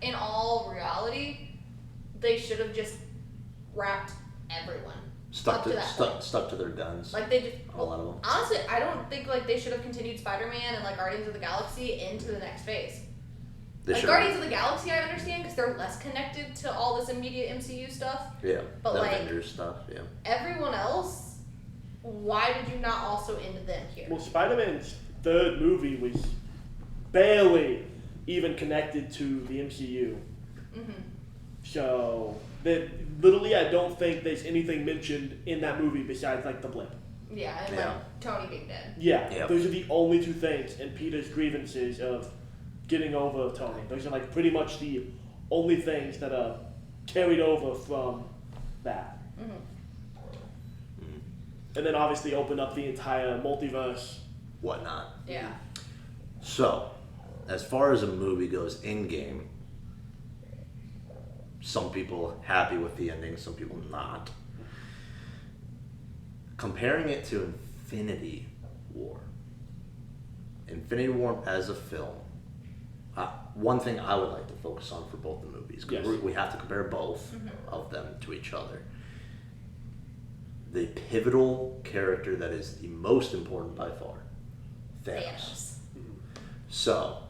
in all reality, they should have just wrapped everyone stuck to that point. Stuck to their guns. Like they just a lot of them. Honestly, I don't think like they should have continued Spider-Man and like Guardians of the Galaxy into the next phase. Like Guardians of the Galaxy, I understand because they're less connected to all this immediate MCU stuff. Yeah, but the like Avengers stuff. Yeah. Everyone else, why did you not also end them here? Well, Spider-Man's third movie was barely even connected to the MCU. Mm-hmm. So, literally, I don't think there's anything mentioned in that movie besides, like, the blip. Yeah, and like Tony being dead. Yeah, yep. Those are the only two things, and Peter's grievances of getting over Tony. Those are, like, pretty much the only things that are carried over from that. Mm-hmm. And then obviously open up the entire multiverse. Whatnot. Yeah. So, as far as a movie goes, Endgame, some people happy with the ending, some people not. Comparing it to Infinity War. Infinity War as a film, one thing I would like to focus on for both the movies, because we have to compare both of them to each other. The pivotal character that is the most important by far, Thanos. So,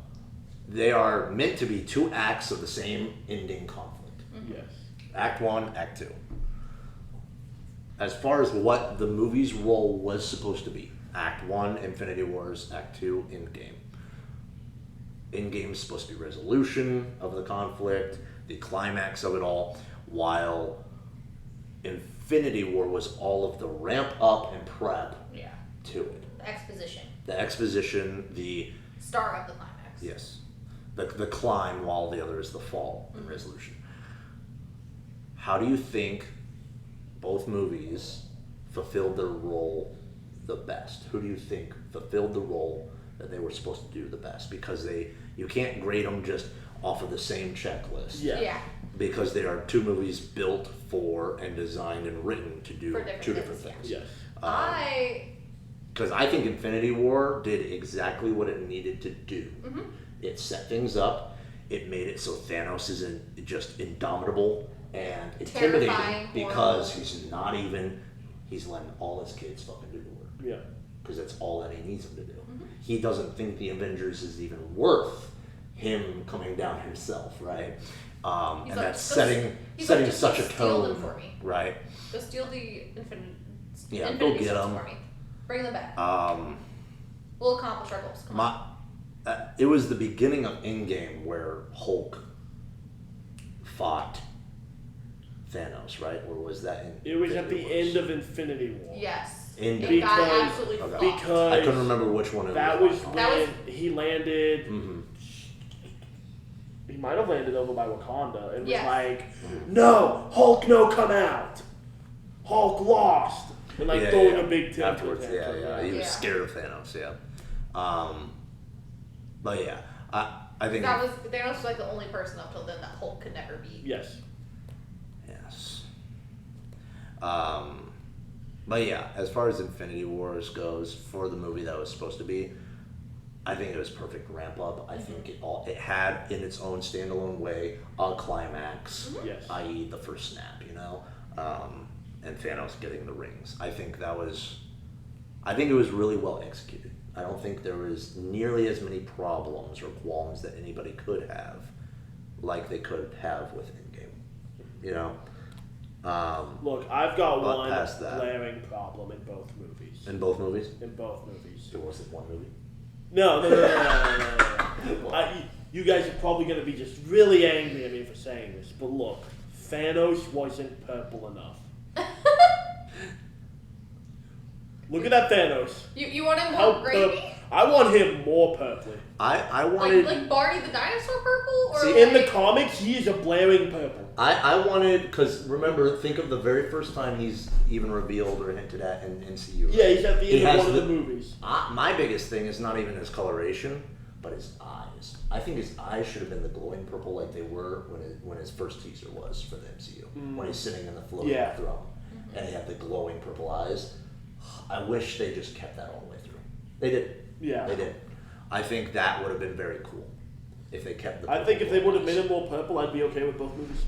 they are meant to be two acts of the same ending conflict. Yes. Act 1, Act 2. As far as what the movie's role was supposed to be, Act 1, Infinity Wars, Act 2, Endgame. Endgame is supposed to be resolution of the conflict, the climax of it all, while Infinity War was all of the ramp up and prep to it. The exposition. The exposition, the Star of the climax. Yes. The climb while the other is the fall and resolution. How do you think both movies fulfilled their role the best? Who do you think fulfilled the role that they were supposed to do the best? Because you can't grade them just off of the same checklist. Yeah. Because they are two movies built for and designed and written to do two different things. Yes. Because I think Infinity War did exactly what it needed to do. Mm-hmm. It set things up. It made it so Thanos isn't just indomitable and intimidating because he's letting all his kids fucking do the work. Yeah. Because that's all that he needs them to do. Mm-hmm. He doesn't think the Avengers is even worth him coming down himself, right? And that's setting such a tone, for me. right? Go steal the Infinity go get them. For me. Bring them back. We'll accomplish our goals. It was the beginning of Endgame where Hulk fought Thanos, right? Or was that in? It was at the end of Infinity War. Yes. Because I couldn't remember which one it was. That was when he landed. Mm-hmm. He might have landed over by Wakanda and was like, "No, Hulk, no, come out. Hulk lost." And like throwing a big tip afterwards. Yeah. He was scared of Thanos. Yeah. But yeah, I think Thanos was like the only person up till then that Hulk could never beat. Yes. Yes. But yeah, as far as Infinity Wars goes, for the movie that was supposed to be, I think it was perfect ramp up. I think it had in its own standalone way a climax, i.e. the first snap, and Thanos getting the rings. I think it was really well executed. I don't think there was nearly as many problems or qualms that anybody could have, like they could have with Endgame. Look, I've got one glaring problem in both movies. In both movies? In both movies. There wasn't one movie? No. You guys are probably going to be just really angry at me for saying this, but look, Thanos wasn't purple enough. Look at that Thanos. You want him more gravy? I want him more purple. I wanted like Barney the dinosaur purple, or in the comics he is a blaring purple. I wanted, because remember, think of the very first time he's even revealed or hinted at in MCU. Right? Yeah, he's at the end of one of the movies. My biggest thing is not even his coloration, but his eyes. I think his eyes should have been the glowing purple like they were when his first teaser was for the MCU. When he's sitting in the floating throne, and he had the glowing purple eyes. I wish they just kept that all the way through. They did. Yeah. They did. I think that would have been very cool if they kept the. I think if they would have made it more purple, I'd be okay with both movies.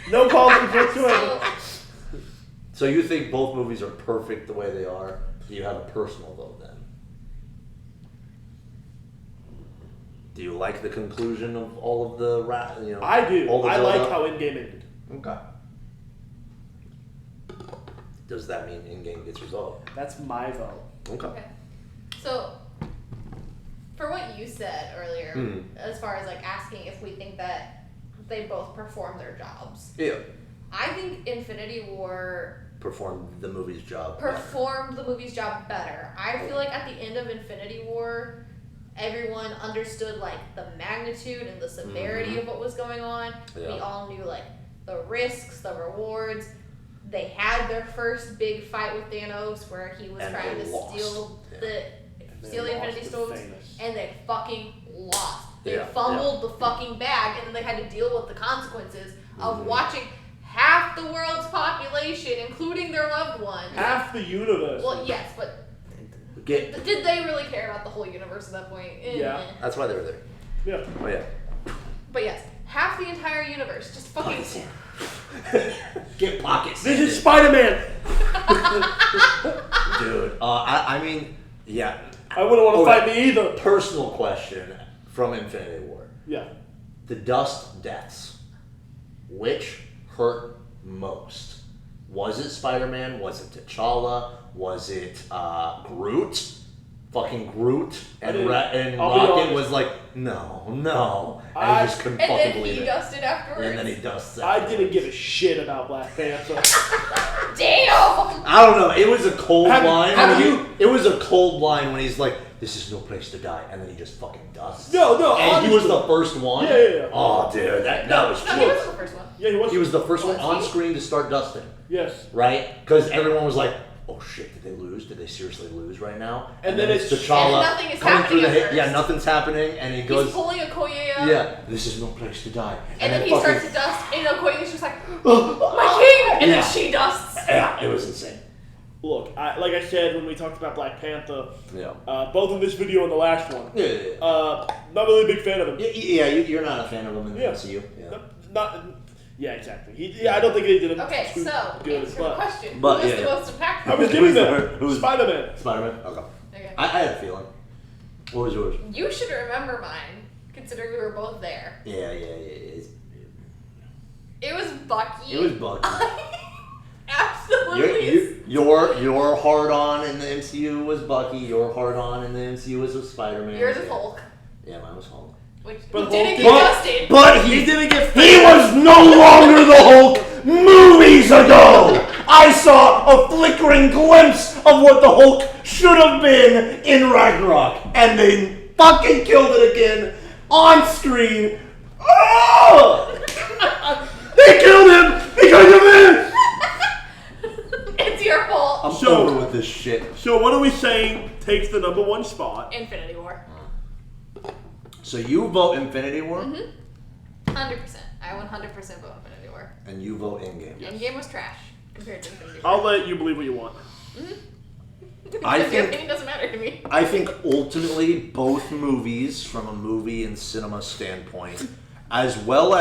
No problems whatsoever. So you think both movies are perfect the way they are? Do you have a personal vote then? Do you like the conclusion of all of the I do. all the I like build-up? how Endgame ended. Okay. Does that mean Endgame gets resolved? That's my vote. Okay. So, for what you said earlier, as far as like asking if we think that they both perform their jobs, Yeah. I think Infinity War Performed the movie's job. performed the movie's job better. I feel like at the end of Infinity War, everyone understood like the magnitude and the severity of what was going on. Yeah. We all knew like the risks, the rewards. They had their first big fight with Thanos where he was And trying they to lost. steal the Infinity to Stones, Thanos. and they fucking lost. They Yeah, fumbled the fucking bag, and then they had to deal with the consequences of watching half the world's population, including their loved ones. Half the universe. Well, yes, but did they really care about the whole universe at that point? Yeah. That's why they were there. Yeah. Oh yeah. But yes, half the entire universe just fucking. Get pockets. This is Spider-Man. Dude. I mean, yeah. I wouldn't want to Okay. fight me either. Personal question from Infinity War. Yeah. The dust deaths. Which hurt most? Was it Spider-Man? Was it T'Challa? Was it Groot? Fucking Groot? And, I'll be Rocket honest. was like, no. And I- he just couldn't And fucking then believe he it. dusted afterwards. And then he dusts I didn't afterwards. give a shit about Black Panther. Damn! I don't know. It was a cold line. have you- It was a cold line when he's like, "This is no place to die," and then he just fucking dusts. No, And he was honestly. the first one. Yeah. Oh, dude, that was No, he true. wasn't the first one. Yeah, he was. He was the first one Was on he? screen to start dusting, Yes. right? Because everyone was like, "Oh shit, did they lose? Did they seriously lose right now?" And then it's- T'Challa And nothing is coming through happening the at hit. first. Yeah, nothing's happening, and he He's goes, pulling Okoye up. "Yeah, this is no place to die." And then he fucking- starts to dust, and Okoye's just like, my king! And Yeah. then she dusts. Yeah, it was insane. Look, like I said when we talked about Black Panther, Yeah. both in this video and the last one, Yeah. not really a big fan of him. You're not a fan of him in the Yeah. MCU. Yeah. Not. Yeah, exactly. I don't think they did him Okay, too so, good. answer the But question. but, Who was yeah, the yeah. most impactful? I was giving Who's- them Spider-Man. Spider-Man? Okay. Okay. I had a feeling. What was yours? You should remember mine, considering we were both there. Yeah. It was Bucky. It was Bucky. Absolutely. Your hard on in the MCU was Bucky. Your hard on in the MCU was with Spider-Man. Yours is Hulk. Yeah, mine was Hulk. Which But didn't Hulk get dusted. But He didn't get. he was no longer the Hulk movies ago. I saw a flickering glimpse of what the Hulk should have been in Ragnarok, and they fucking killed it again on screen. Oh! They killed him because of this. It's your fault. I'm So- over with this shit. So what are we saying takes the number one spot? Infinity War. So you vote Infinity War? 100%. I 100% vote Infinity War. And you vote Endgame. Endgame was trash compared to Infinity I'll War. let you believe what you want. I Your think- opinion doesn't matter to me. I think ultimately both movies, from a movie and cinema standpoint, as well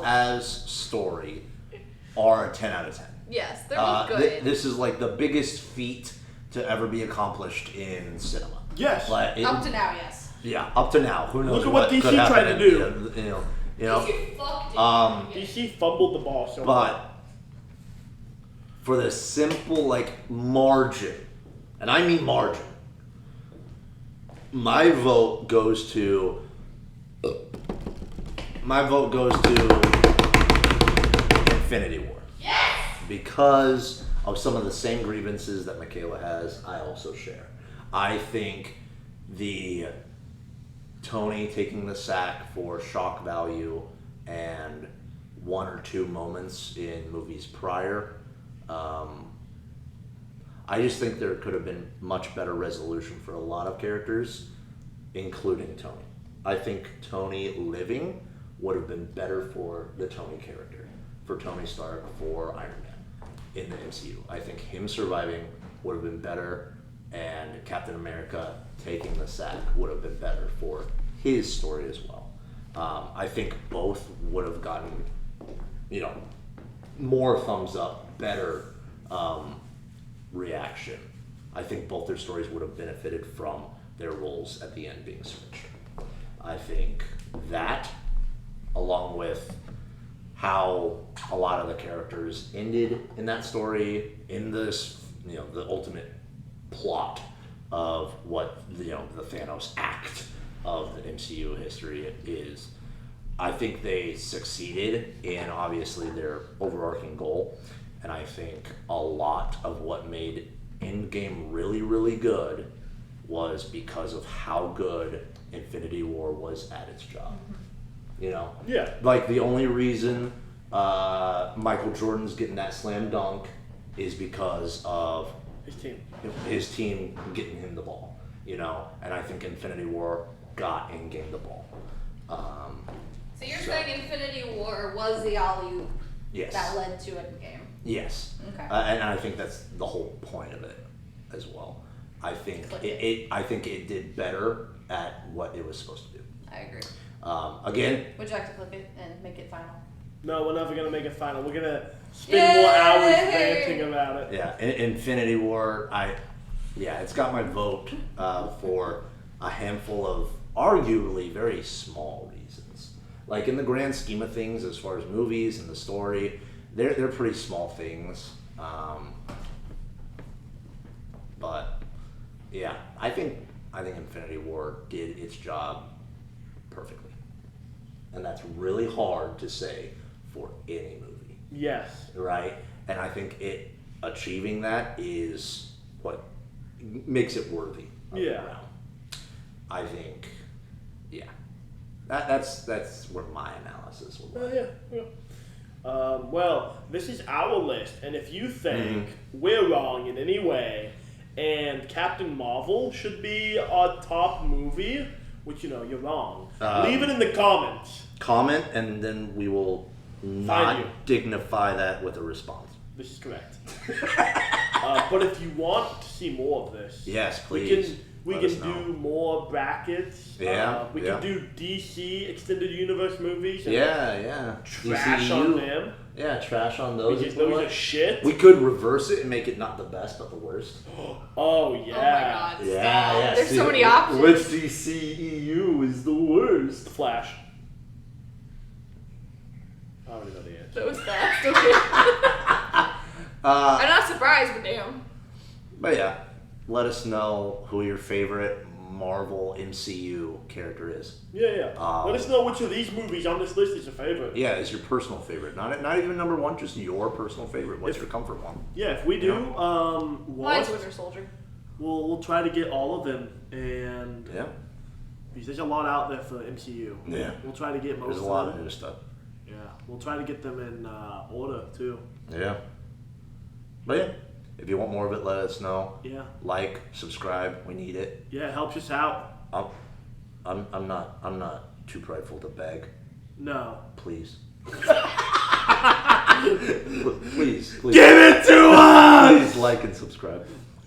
as story, are a 10 out of 10. Yes, they're both good. This is like the biggest feat to ever be accomplished in cinema. Yes. Like, Up to now, yes. yeah, up to now. Who knows Look at what DC could happen tried to in- do. You know. You fucked it. DC fumbled the ball so much. But for the simple like margin, and I mean margin, my vote goes to Infinity War. Yes! Because of some of the same grievances that Michaela has, I also share. I think the Tony taking the sack for shock value and one or two moments in movies prior, I just think there could have been much better resolution for a lot of characters, including Tony. I think Tony living would have been better for the Tony character, for Tony Stark, for Iron Man in the MCU. I think him surviving would have been better, and Captain America taking the sack would have been better for his story as well. I think both would have gotten, more thumbs up better reaction. I think both their stories would have benefited from their roles at the end being switched. I think that, along with how a lot of the characters ended in that story, in this, the ultimate plot of what the Thanos act of the MCU history is, I think they succeeded in obviously their overarching goal, and I think a lot of what made Endgame really, really good was because of how good Infinity War was at its job. Yeah. Like the only reason Michael Jordan's getting that slam dunk is because of his team getting him the ball. And I think Infinity War got Endgame the ball. So you're saying Infinity War was the alley-oop that led to Endgame? Yes. Okay. And I think that's the whole point of it as well. I think it did better at what it was supposed to do. I agree. Again, Would you like to click it and make it final? No, we're never gonna make it final. We're gonna spend more hours ranting about it. Yeah, Infinity War. It's got my vote for a handful of arguably very small reasons. Like in the grand scheme of things, as far as movies and the story, they're pretty small things. But yeah, I think Infinity War did its job perfectly, and that's really hard to say for any movie. Yes. Right, and I think achieving that is what makes it worthy of the crown. I think, that's where my analysis will lie. Well, this is our list, and if you think we're wrong in any way, and Captain Marvel should be our top movie, which you're wrong, leave it in the comments. Comment, and then we will not dignify that with a response. This is correct. But if you want to see more of this, yes, please. We can do more brackets. Yeah, we can do DC Extended Universe movies. And trash DCU. on them. Yeah, trash on those. Those are shit. We could reverse it and make it not the best, but the worst. Oh, yeah. Oh, my God. Stop. Yeah. There's so many options. Which DCEU is the worst? The Flash. I already know the answer. That was fast. Okay. I'm not surprised, but damn. But yeah, let us know who your favorite Marvel MCU character is. Yeah. Let us know which of these movies on this list is your favorite. Yeah, is your personal favorite. Not even number one, just your personal favorite. What's your comfort one? Yeah, if we do, Mine's Winter Soldier. We'll try to get all of them, and because there's a lot out there for MCU. Yeah, we'll try to get most. There's a lot of new stuff. Yeah, we'll try to get them in order too. Yeah, but yeah, if you want more of it, let us know. Yeah, like, subscribe. We need it. Yeah, it helps us out. I'm not too prideful to beg. No, please. Please. Give it to us! Please like and subscribe.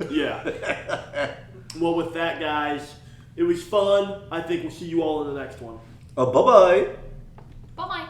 Yeah. Well, with that, guys, it was fun. I think we'll see you all in the next one. Bye-bye. Bye.